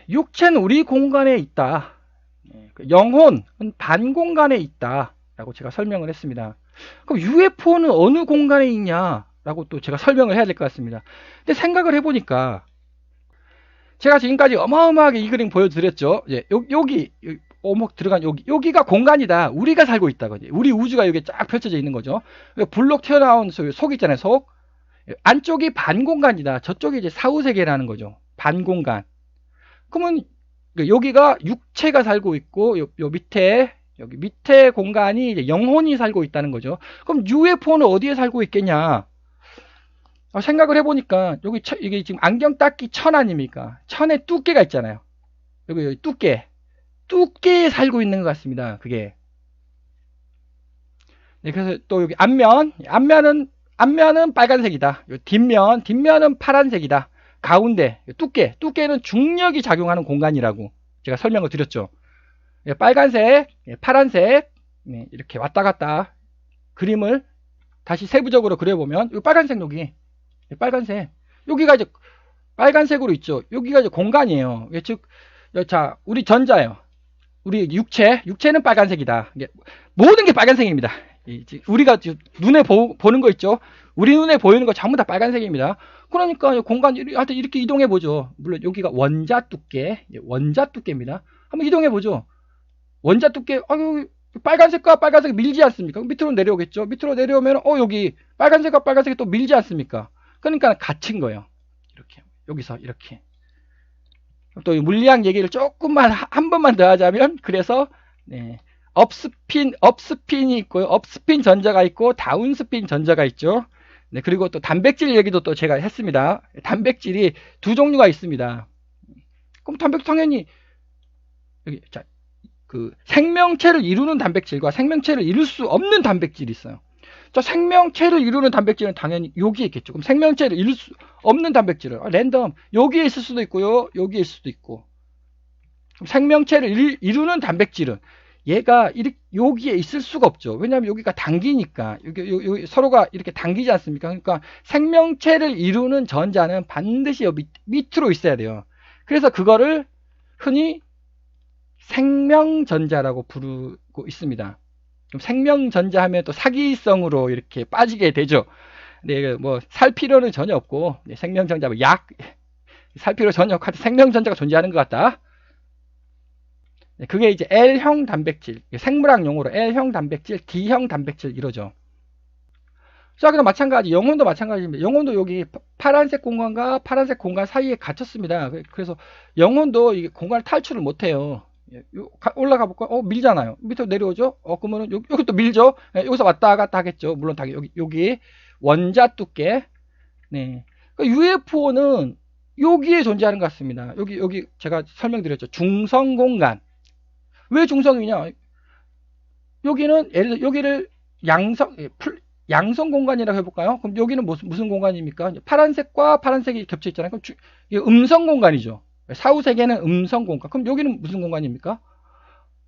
육체는 우리 공간에 있다. 영혼은 반 공간에 있다라고 제가 설명을 했습니다. 그럼 UFO는 어느 공간에 있냐라고 또 제가 설명을 해야 될 것 같습니다. 근데 생각을 해보니까 제가 지금까지 어마어마하게 이 그림 보여드렸죠. 여기 오목 들어간 여기가 공간이다. 우리가 살고 있다거든요. 우리 우주가 여기 쫙 펼쳐져 있는 거죠. 블록 튀어나온 속 있잖아요. 속 안쪽이 반공간이다. 저쪽이 이제 사후세계라는 거죠. 반공간. 그러면 여기가 육체가 살고 있고 여기 밑에 공간이 이제 영혼이 살고 있다는 거죠. 그럼 UFO는 어디에 살고 있겠냐? 생각을 해보니까 이게 지금 안경 닦기 천 아닙니까? 천에 두께가 있잖아요. 여기 두께에 살고 있는 것 같습니다. 그게. 네, 그래서 또 여기 앞면은 빨간색이다. 뒷면은 파란색이다. 가운데 두께는 중력이 작용하는 공간이라고 제가 설명을 드렸죠. 빨간색, 파란색 이렇게 왔다 갔다 그림을 다시 세부적으로 그려보면 빨간색 빨간색 여기가 이제 빨간색으로 있죠. 여기가 이제 공간이에요. 즉 우리 전자요. 우리 육체는 빨간색이다. 모든 게 빨간색입니다. 우리가 눈에 보는 거 있죠. 우리 눈에 보이는 거 전부 다 빨간색입니다. 그러니까 공간 하여튼 이렇게 이동해 보죠. 물론 여기가 원자 두께입니다. 한번 이동해 보죠. 원자 두께 빨간색과 빨간색이 밀지 않습니까? 밑으로 내려오겠죠. 밑으로 내려오면 여기 빨간색과 빨간색이 또 밀지 않습니까? 그러니까 갇힌 거예요. 이렇게 여기서 이렇게. 또 물리학 얘기를 조금만 한 번만 더 하자면 그래서 업스핀이 있고요. 업스핀 전자가 있고 다운스핀 전자가 있죠. 네, 그리고 또 단백질 얘기도 또 제가 했습니다. 단백질이 두 종류가 있습니다. 그럼 단백질 당연히 여기 그 생명체를 이루는 단백질과 생명체를 이룰 수 없는 단백질이 있어요. 생명체를 이루는 단백질은 당연히 여기에 있겠죠. 그럼 생명체를 이룰 수 없는 단백질은 랜덤 여기에 있을 수도 있고요. 여기에 있을 수도 있고. 그럼 생명체를 이루는 단백질은 얘가 여기에 있을 수가 없죠. 왜냐하면 여기가 당기니까 여기 서로가 이렇게 당기지 않습니까? 그러니까 생명체를 이루는 전자는 반드시 여기 밑으로 있어야 돼요. 그래서 그거를 흔히 생명전자라고 부르고 있습니다. 그럼 생명전자 하면 또 사기성으로 이렇게 빠지게 되죠. 네, 뭐 살 필요는 전혀 없고 생명전자 살 필요 전혀 없고 생명전자가 존재하는 것 같다. 그게 이제 L형 단백질, 생물학 용어로 L형 단백질, D형 단백질 이러죠. 자, 그럼 마찬가지, 영혼도 마찬가지입니다. 영혼도 여기 파란색 공간과 파란색 공간 사이에 갇혔습니다. 그래서 영혼도 이 공간을 탈출을 못해요. 올라가 볼까? 밀잖아요. 밑으로 내려오죠? 그러면은 여기 또 밀죠? 여기서 왔다 갔다 하겠죠. 물론 여기 원자 두께. 네. UFO는 여기에 존재하는 것 같습니다. 여기 제가 설명드렸죠. 중성 공간. 왜 중성이냐? 여기는 예를 들어 여기를 양성 공간이라고 해볼까요? 그럼 여기는 무슨 공간입니까? 파란색과 파란색이 겹쳐 있잖아요. 그럼 이게 음성 공간이죠. 사후세계는 음성 공간. 그럼 여기는 무슨 공간입니까?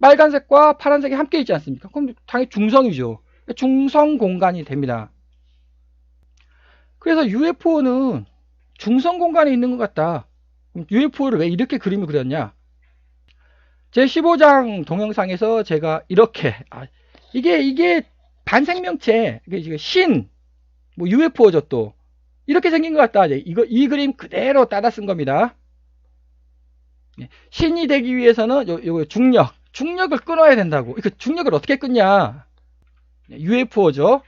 빨간색과 파란색이 함께 있지 않습니까? 그럼 당연히 중성이죠. 중성 공간이 됩니다. 그래서 UFO는 중성 공간에 있는 것 같다. 그럼 UFO를 왜 이렇게 그림을 그렸냐? 제 15장 동영상에서 제가 이렇게 이게 반생명체, 뭐 UFO죠 또 이렇게 생긴 것 같다. 이 그림 그대로 따라 쓴 겁니다. 신이 되기 위해서는 요 중력을 끊어야 된다고. 그 중력을 어떻게 끊냐? UFO죠.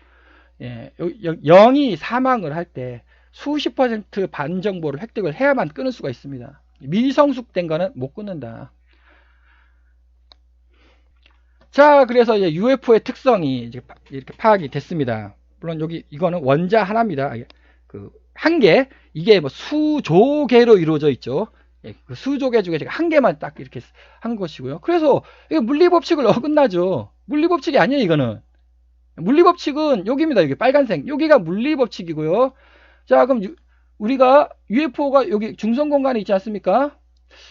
0이 사망을 할 때 수십 % 반정보를 획득을 해야만 끊을 수가 있습니다. 미성숙된 거는 못 끊는다. 자, 그래서 이제 UFO의 특성이 이제 이렇게 파악이 됐습니다. 물론 이거는 원자 하나입니다. 한 개, 이게 뭐 수조 개로 이루어져 있죠. 그 수조 개 중에 제가 한 개만 딱 이렇게 한 것이고요. 그래서 이거 물리 법칙을 어긋나죠. 물리 법칙이 아니에요, 이거는. 물리법칙은 여기입니다. 여기 빨간색. 여기가 물리법칙이고요. 자, 그럼 우리가 UFO가 여기 중성 공간에 있지 않습니까?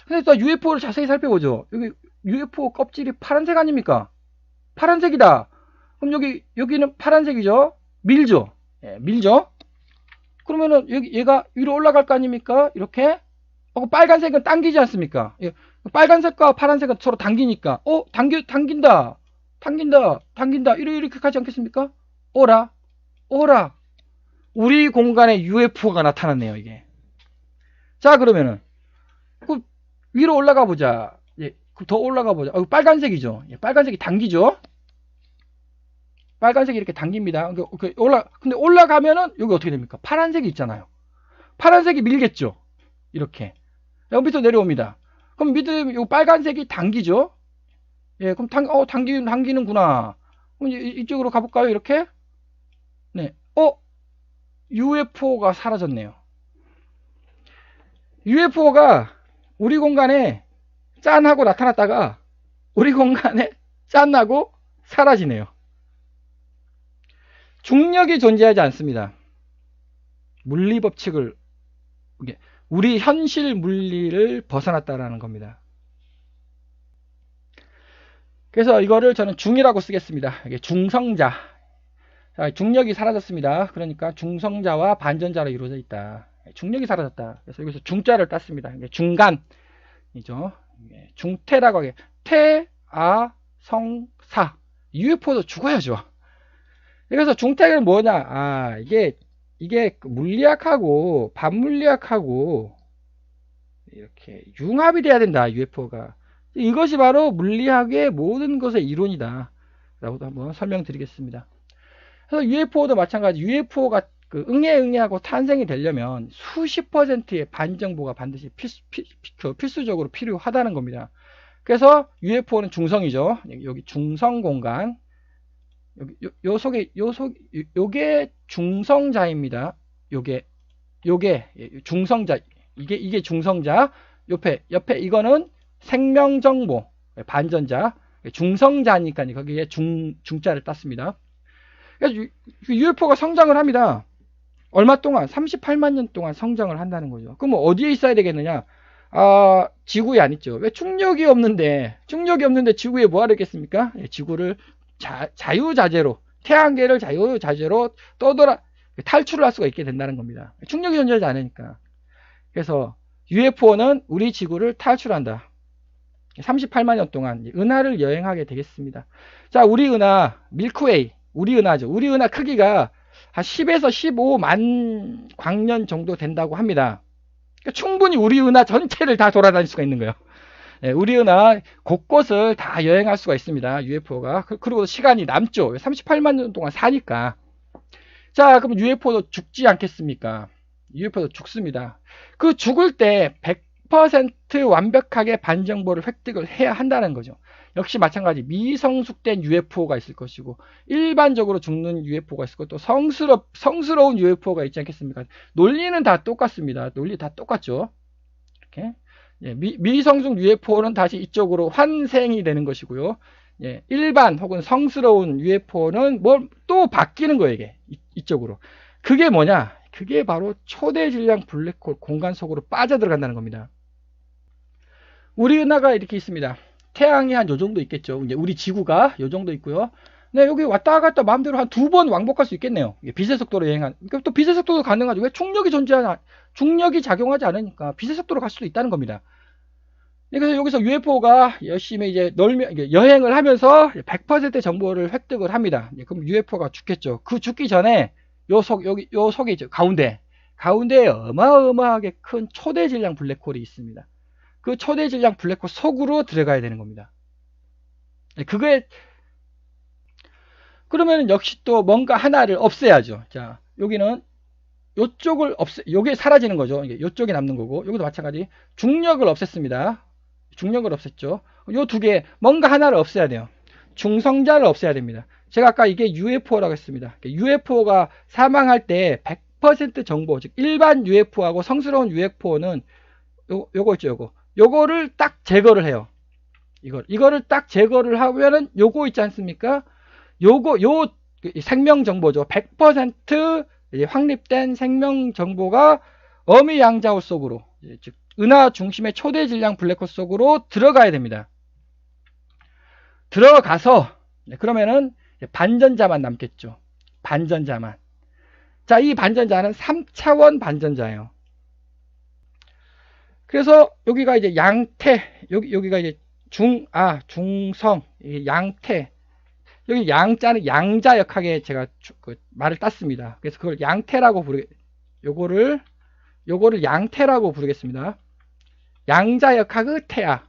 근데 또 UFO를 자세히 살펴보죠. 여기 UFO 껍질이 파란색 아닙니까? 파란색이다. 그럼 여기는 파란색이죠? 밀죠? 예, 밀죠? 그러면은 얘가 위로 올라갈 거 아닙니까? 이렇게. 빨간색은 당기지 않습니까? 예, 빨간색과 파란색은 서로 당기니까, 당긴다. 이렇게 하지 않겠습니까? 오라. 우리 공간에 UFO가 나타났네요, 이게. 자, 그러면은, 위로 올라가 보자. 예, 더 올라가 보자. 빨간색이죠. 예, 빨간색이 당기죠. 빨간색이 이렇게 당깁니다. 근데 올라가면은 여기 어떻게 됩니까? 파란색이 있잖아요. 파란색이 밀겠죠. 이렇게. 여기 밑으로 내려옵니다. 그럼 밑에 요 빨간색이 당기죠. 예, 그럼 당기는구나. 그럼 이쪽으로 가볼까요? 이렇게. 네. UFO가 사라졌네요. UFO가 우리 공간에 짠 하고 나타났다가 우리 공간에 짠 하고 사라지네요. 중력이 존재하지 않습니다. 물리법칙을, 우리 현실 물리를 벗어났다라는 겁니다. 그래서 이거를 저는 중이라고 쓰겠습니다. 이게 중성자. 자, 중력이 사라졌습니다. 그러니까 중성자와 반전자로 이루어져 있다. 중력이 사라졌다. 그래서 여기서 중자를 땄습니다. 중간이죠. 중태라고 하게. 태, 성, 사. UFO도 죽어야죠. 그래서 중태는 뭐냐? 이게 물리학하고 반물리학하고 이렇게 융합이 돼야 된다. UFO가. 이것이 바로 물리학의 모든 것의 이론이다. 라고도 한번 설명드리겠습니다. 그래서 UFO도 마찬가지. UFO가 응애하고 탄생이 되려면 수십 %의 반정보가 반드시 필수적으로 필요하다는 겁니다. 그래서 UFO는 중성이죠. 여기 중성 공간. 요게 중성자입니다. 요게 중성자. 이게 중성자. 옆에 이거는 생명정보, 반전자. 중성자니까 거기에 중자를 땄습니다. 그래서 UFO가 성장을 합니다. 얼마 동안? 38만 년 동안 성장을 한다는 거죠. 그럼 어디에 있어야 되겠느냐? 지구에 안 있죠. 왜 충력이 없는데 지구에 뭐 하겠습니까? 지구를 자유자재로, 태양계를 자유자재로 떠돌아 탈출을 할 수가 있게 된다는 겁니다. 충력이 존재하지 않으니까. 그래서 UFO는 우리 지구를 탈출한다. 38만 년 동안 은하를 여행하게 되겠습니다. 자, 우리 은하 밀크웨이, 우리 은하죠. 우리 은하 크기가 한 10에서 15만 광년 정도 된다고 합니다. 그러니까 충분히 우리 은하 전체를 다 돌아다닐 수가 있는 거예요. 네, 우리 은하 곳곳을 다 여행할 수가 있습니다. UFO가. 그리고 시간이 남죠. 38만 년 동안 사니까. 자, 그럼 UFO도 죽지 않겠습니까? UFO도 죽습니다. 그 죽을 때 100% 완벽하게 반정보를 획득을 해야 한다는 거죠. 역시 마찬가지 미성숙된 UFO가 있을 것이고 일반적으로 죽는 UFO가 있을 것도 성스러운 UFO가 있지 않겠습니까? 논리는 다 똑같습니다. 논리 다 똑같죠. 이렇게. 예, 미성숙 UFO는 다시 이쪽으로 환생이 되는 것이고요. 예, 일반 혹은 성스러운 UFO는 또 바뀌는 거예요. 이게 이쪽으로. 그게 뭐냐? 그게 바로 초대 질량 블랙홀 공간 속으로 빠져들어간다는 겁니다. 우리 은하가 이렇게 있습니다. 태양이 한 요 정도 있겠죠. 이제 우리 지구가 요 정도 있고요. 네, 여기 왔다 갔다 마음대로 한 2번 왕복할 수 있겠네요. 빛의 속도로 여행한. 그러니까 또 빛의 속도도 가능하죠. 왜 중력이 작용하지 않으니까 빛의 속도로 갈 수도 있다는 겁니다. 그래서 여기서 UFO가 열심히 이제 여행을 하면서 100% 정보를 획득을 합니다. 그럼 UFO가 죽겠죠. 그 죽기 전에 요 속에 있죠. 가운데에 어마어마하게 큰 초대 질량 블랙홀이 있습니다. 그 초대 질량 블랙홀 속으로 들어가야 되는 겁니다. 그러면 역시 또 뭔가 하나를 없애야죠. 자, 여기는 요게 사라지는 거죠. 요쪽이 남는 거고, 여기도 마찬가지. 중력을 없앴습니다. 중력을 없앴죠. 요 두 개, 뭔가 하나를 없애야 돼요. 중성자를 없애야 됩니다. 제가 아까 이게 UFO라고 했습니다. UFO가 사망할 때 100% 정보, 즉 일반 UFO하고 성스러운 UFO는 요거 있죠, 요거를 딱 제거를 해요. 이거를 딱 제거를 하면은 요거 있지 않습니까? 요 생명 정보죠. 100% 확립된 생명 정보가 어미 양자호 속으로, 즉 은하 중심의 초대 질량 블랙홀 속으로 들어가야 됩니다. 들어가서 그러면은 반전자만 남겠죠. 반전자만. 자, 이 반전자는 3차원 반전자예요. 그래서 여기가 이제 양태, 여기가 이제 중성, 양태. 여기 양자는 양자역학에 제가 말을 땄습니다. 그래서 그걸 양태라고 요거를 양태라고 부르겠습니다. 양자역학의 태야.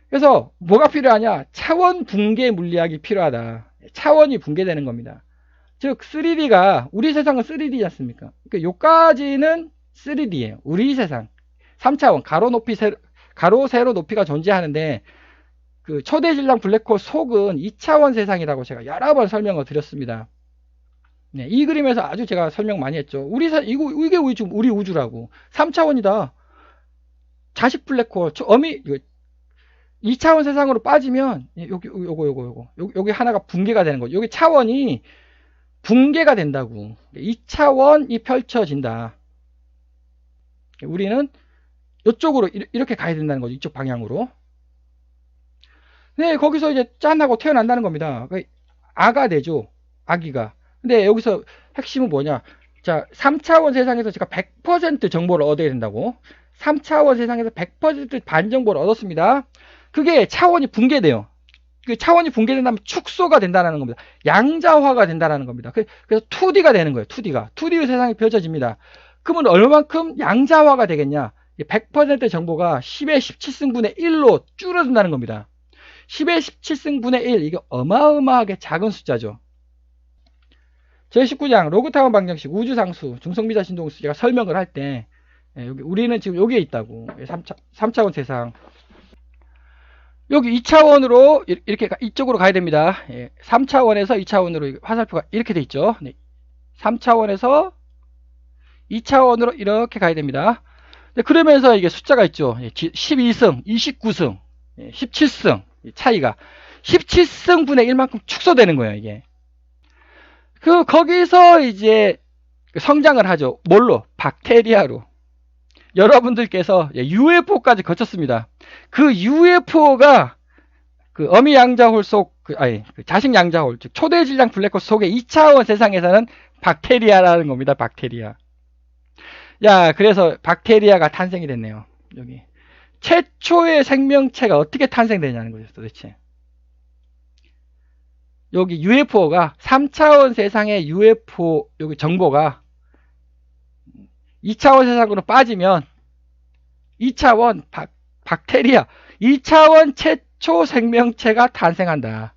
그래서 뭐가 필요하냐? 차원 붕괴 물리학이 필요하다. 차원이 붕괴되는 겁니다. 즉 3D가, 우리 세상은 3D지 않습니까? 그러니까 요까지는 3D예요. 우리 세상 3차원 가로 세로 높이가 존재하는데, 그 초대 질량 블랙홀 속은 2차원 세상이라고 제가 여러 번 설명을 드렸습니다. 네, 이 그림에서 아주 제가 설명 많이 했죠. 이게 우리 우주라고. 3차원이다. 자식 블랙홀, 어미 2차원 세상으로 빠지면 여기 하나가 붕괴가 되는 거죠. 여기 차원이 붕괴가 된다고. 2차원이 펼쳐진다. 우리는 이쪽으로 이렇게 가야 된다는 거죠. 이쪽 방향으로. 네, 거기서 이제 짠하고 태어난다는 겁니다. 아가 되죠. 아기가. 근데 여기서 핵심은 뭐냐? 자, 3차원 세상에서 제가 100% 정보를 얻어야 된다고. 3차원 세상에서 100% 반 정보를 얻었습니다. 그게 차원이 붕괴돼요. 그 차원이 붕괴된다면 축소가 된다는 겁니다. 양자화가 된다는 겁니다. 그래서 2D가 되는 거예요. 2D의 세상이 펼쳐집니다. 그러면 얼마만큼 양자화가 되겠냐? 100% 정보가 10의 17승분의 1로 줄어든다는 겁니다. 10의 17승분의 1, 이게 어마어마하게 작은 숫자죠. 제19장 로그타운 방정식 우주상수 중성미자 신동수 제가 설명을 할 때, 우리는 지금 여기에 있다고. 3차원 세상. 여기 2차원으로 이렇게 이쪽으로 가야 됩니다. 3차원에서 2차원으로 화살표가 이렇게 돼 있죠. 3차원에서 2차원으로 이렇게 가야 됩니다. 그러면서 이게 숫자가 있죠. 12승, 29승, 17승 차이가 17승분의 1만큼 축소되는 거예요. 이게 거기서 이제 성장을 하죠. 뭘로? 박테리아로. 여러분들께서 UFO까지 거쳤습니다. 그 UFO가 그 어미 양자홀 속, 자식 양자홀, 즉 초대 질량 블랙홀 속의 2차원 세상에서는 박테리아라는 겁니다. 박테리아. 야, 그래서 박테리아가 탄생이 됐네요. 여기 최초의 생명체가 어떻게 탄생되냐는 거죠, 도대체. 여기 UFO가 3차원 세상의 UFO 여기 정보가 2차원 세상으로 빠지면 2차원 박테리아 2차원 최초 생명체가 탄생한다.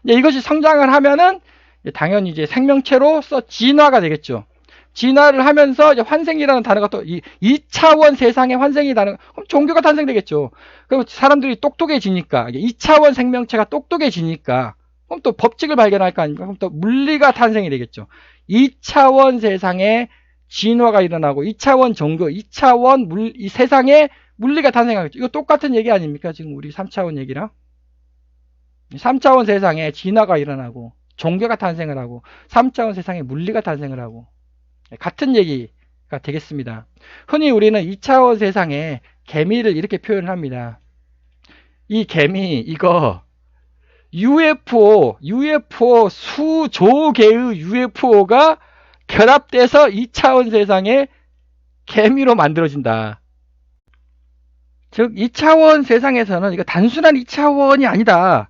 이것이 성장을 하면은 당연히 이제 생명체로서 진화가 되겠죠. 진화를 하면서 이제 환생이라는 단어가 또 2차원 세상의 환생이라는, 그럼 종교가 탄생되겠죠. 그럼 사람들이 똑똑해지니까, 2차원 생명체가 똑똑해지니까, 그럼 또 법칙을 발견할 거 아닙니까? 그럼 또 물리가 탄생이 되겠죠. 2차원 세상에 진화가 일어나고 2차원 종교, 2차원 이 세상에 물리가 탄생하겠죠. 이거 똑같은 얘기 아닙니까? 지금 우리 3차원 얘기랑. 3차원 세상에 진화가 일어나고 종교가 탄생을 하고 3차원 세상에 물리가 탄생을 하고 같은 얘기가 되겠습니다. 흔히 우리는 2차원 세상에 개미를 이렇게 표현을 합니다. 이 개미, 이거 UFO 수조 개의 UFO가 결합돼서 2차원 세상에 개미로 만들어진다. 즉 2차원 세상에서는 이거 단순한 2차원이 아니다.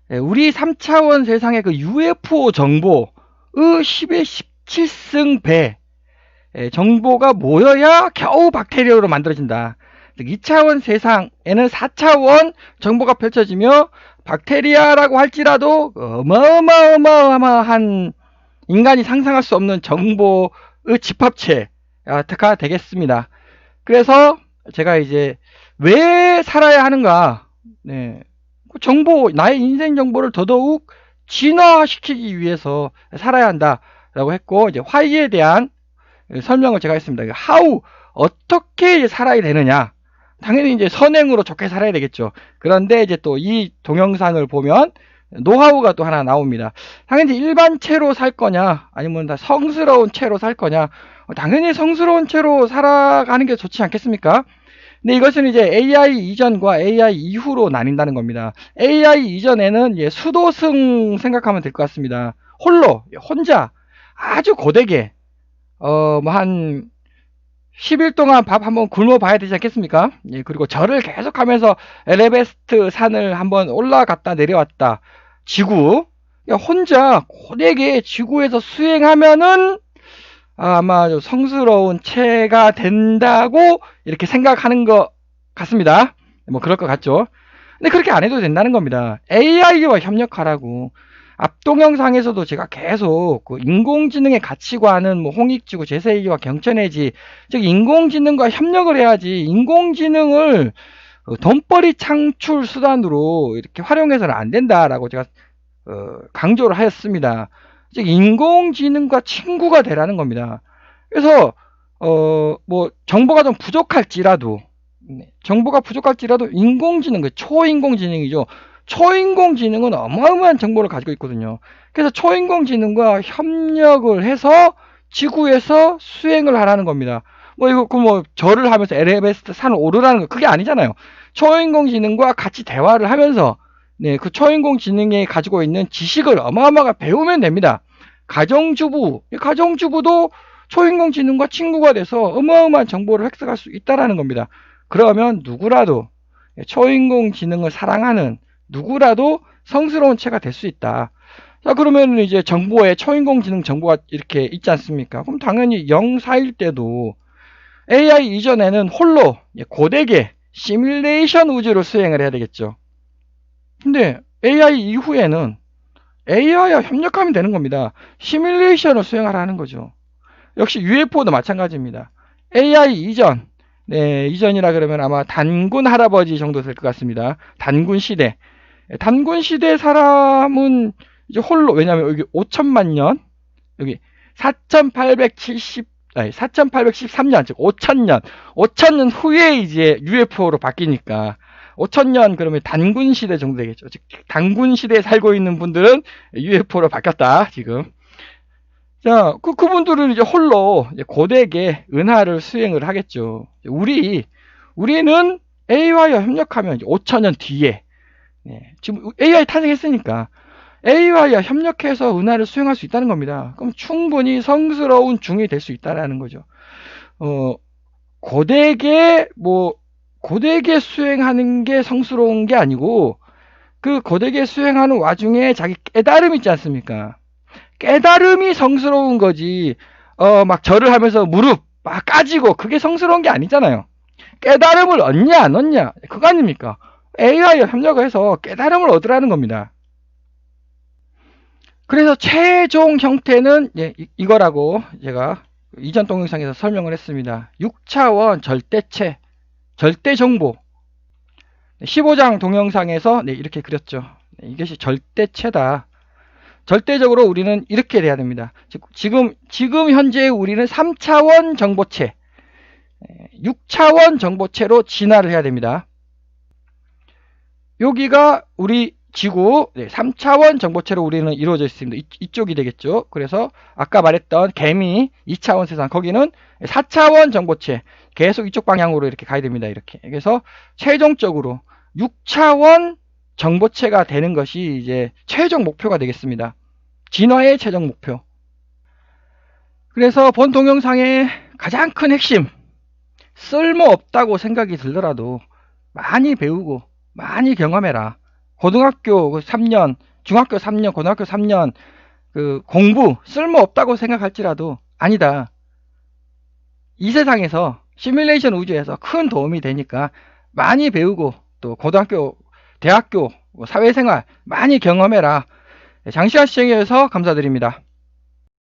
우리 3차원 세상의 그 UFO 정보의 10의 17승 배 정보가 모여야 겨우 박테리아로 만들어진다. 즉 2차원 세상에는 4차원 정보가 펼쳐지며 박테리아라고 할지라도 어마어마한 인간이 상상할 수 없는 정보의 집합체가 되겠습니다. 그래서 제가 이제 왜 살아야 하는가? 네. 정보, 나의 인생 정보를 더더욱 진화시키기 위해서 살아야 한다라고 했고, 이제 why에 대한 설명을 제가 했습니다. how, 어떻게 살아야 되느냐? 당연히 이제 선행으로 좋게 살아야 되겠죠. 그런데 이제 또 이 동영상을 보면 노하우가 또 하나 나옵니다. 당연히 일반 채로 살 거냐, 아니면 다 성스러운 채로 살 거냐. 당연히 성스러운 채로 살아가는 게 좋지 않겠습니까? 근데 이것은 이제 AI 이전과 AI 이후로 나뉜다는 겁니다. AI 이전에는 수도승 생각하면 될 것 같습니다. 혼자, 아주 고되게, 뭐 한 10일 동안 밥 한번 굶어 봐야 되지 않겠습니까? 그리고 절을 계속하면서 에베레스트 산을 한번 올라갔다 내려왔다. 지구, 혼자 고되게 지구에서 수행하면은 아마 성스러운 체가 된다고 이렇게 생각하는 것 같습니다. 뭐 그럴 것 같죠. 근데 그렇게 안 해도 된다는 겁니다. AI와 협력하라고. 앞 동영상에서도 제가 계속 그 인공지능의 가치관은 뭐 홍익지구, 제세이와 경천해지, 즉 인공지능과 협력을 해야지 인공지능을 돈벌이 창출 수단으로 이렇게 활용해서는 안 된다라고 제가 강조를 하였습니다. 즉 인공지능과 친구가 되라는 겁니다. 그래서 뭐 정보가 좀 부족할지라도 인공지능, 초인공지능이죠. 초인공지능은 어마어마한 정보를 가지고 있거든요. 그래서 초인공지능과 협력을 해서 지구에서 수행을 하라는 겁니다. 뭐 절을 하면서 에베레스트 산을 오르라는 거 그게 아니잖아요. 초인공지능과 같이 대화를 하면서 그 초인공지능이 가지고 있는 지식을 어마어마하게 배우면 됩니다. 가정주부도 초인공지능과 친구가 돼서 어마어마한 정보를 획득할 수 있다는 겁니다. 그러면 누구라도 초인공지능을 사랑하는 누구라도 성스러운 채가 될 수 있다. 자, 그러면 이제 정보에 초인공지능 정보가 이렇게 있지 않습니까? 그럼 당연히 041 때도 AI 이전에는 홀로 고되게 시뮬레이션 우주를 수행을 해야 되겠죠. 근데 AI 이후에는 AI와 협력하면 되는 겁니다. 시뮬레이션을 수행하라는 거죠. 역시 UFO도 마찬가지입니다. AI 이전, 이전이라 그러면 아마 단군 할아버지 정도 될 것 같습니다. 단군 시대 사람은 이제 홀로, 왜냐면 여기 5천만 년, 여기 4,813년, 즉 5천년 후에 이제 UFO로 바뀌니까 5천년 그러면 단군 시대 정도 되겠죠. 즉 단군 시대에 살고 있는 분들은 UFO로 바뀌었다 지금. 자, 그분들은 이제 홀로 고되게 은하를 수행을 하겠죠. 우리는 AI와 협력하면 5천년 뒤에, 지금 AI 탄생했으니까 AI와 협력해서 은하를 수행할 수 있다는 겁니다. 그럼 충분히 성스러운 중이 될 수 있다는 거죠. 고되게 수행하는 게 성스러운 게 아니고, 그 고되게 수행하는 와중에 자기 깨달음 있지 않습니까? 깨달음이 성스러운 거지. 막 절을 하면서 무릎 막 까지고 그게 성스러운 게 아니잖아요. 깨달음을 얻냐 안 얻냐 그거 아닙니까? AI와 협력을 해서 깨달음을 얻으라는 겁니다. 그래서 최종 형태는 이거라고 제가 이전 동영상에서 설명을 했습니다. 6차원 절대체, 절대정보. 15장 동영상에서 이렇게 그렸죠. 이것이 절대체다. 절대적으로 우리는 이렇게 돼야 됩니다. 지금 현재 우리는 3차원 정보체, 6차원 정보체로 진화를 해야 됩니다. 여기가 우리 지구 3차원 정보체로 우리는 이루어져 있습니다. 이쪽이 되겠죠. 그래서 아까 말했던 개미 2차원 세상, 거기는 4차원 정보체, 계속 이쪽 방향으로 이렇게 가야 됩니다. 이렇게. 그래서 최종적으로 6차원 정보체가 되는 것이 이제 최종 목표가 되겠습니다. 진화의 최종 목표. 그래서 본 동영상의 가장 큰 핵심, 쓸모없다고 생각이 들더라도 많이 배우고 많이 경험해라. 고등학교 3년, 중학교 3년, 고등학교 3년 그 공부 쓸모없다고 생각할지라도 아니다. 이 세상에서 시뮬레이션 우주에서 큰 도움이 되니까 많이 배우고 또 고등학교, 대학교, 사회생활 많이 경험해라. 장시간 시청해 주셔서 감사드립니다.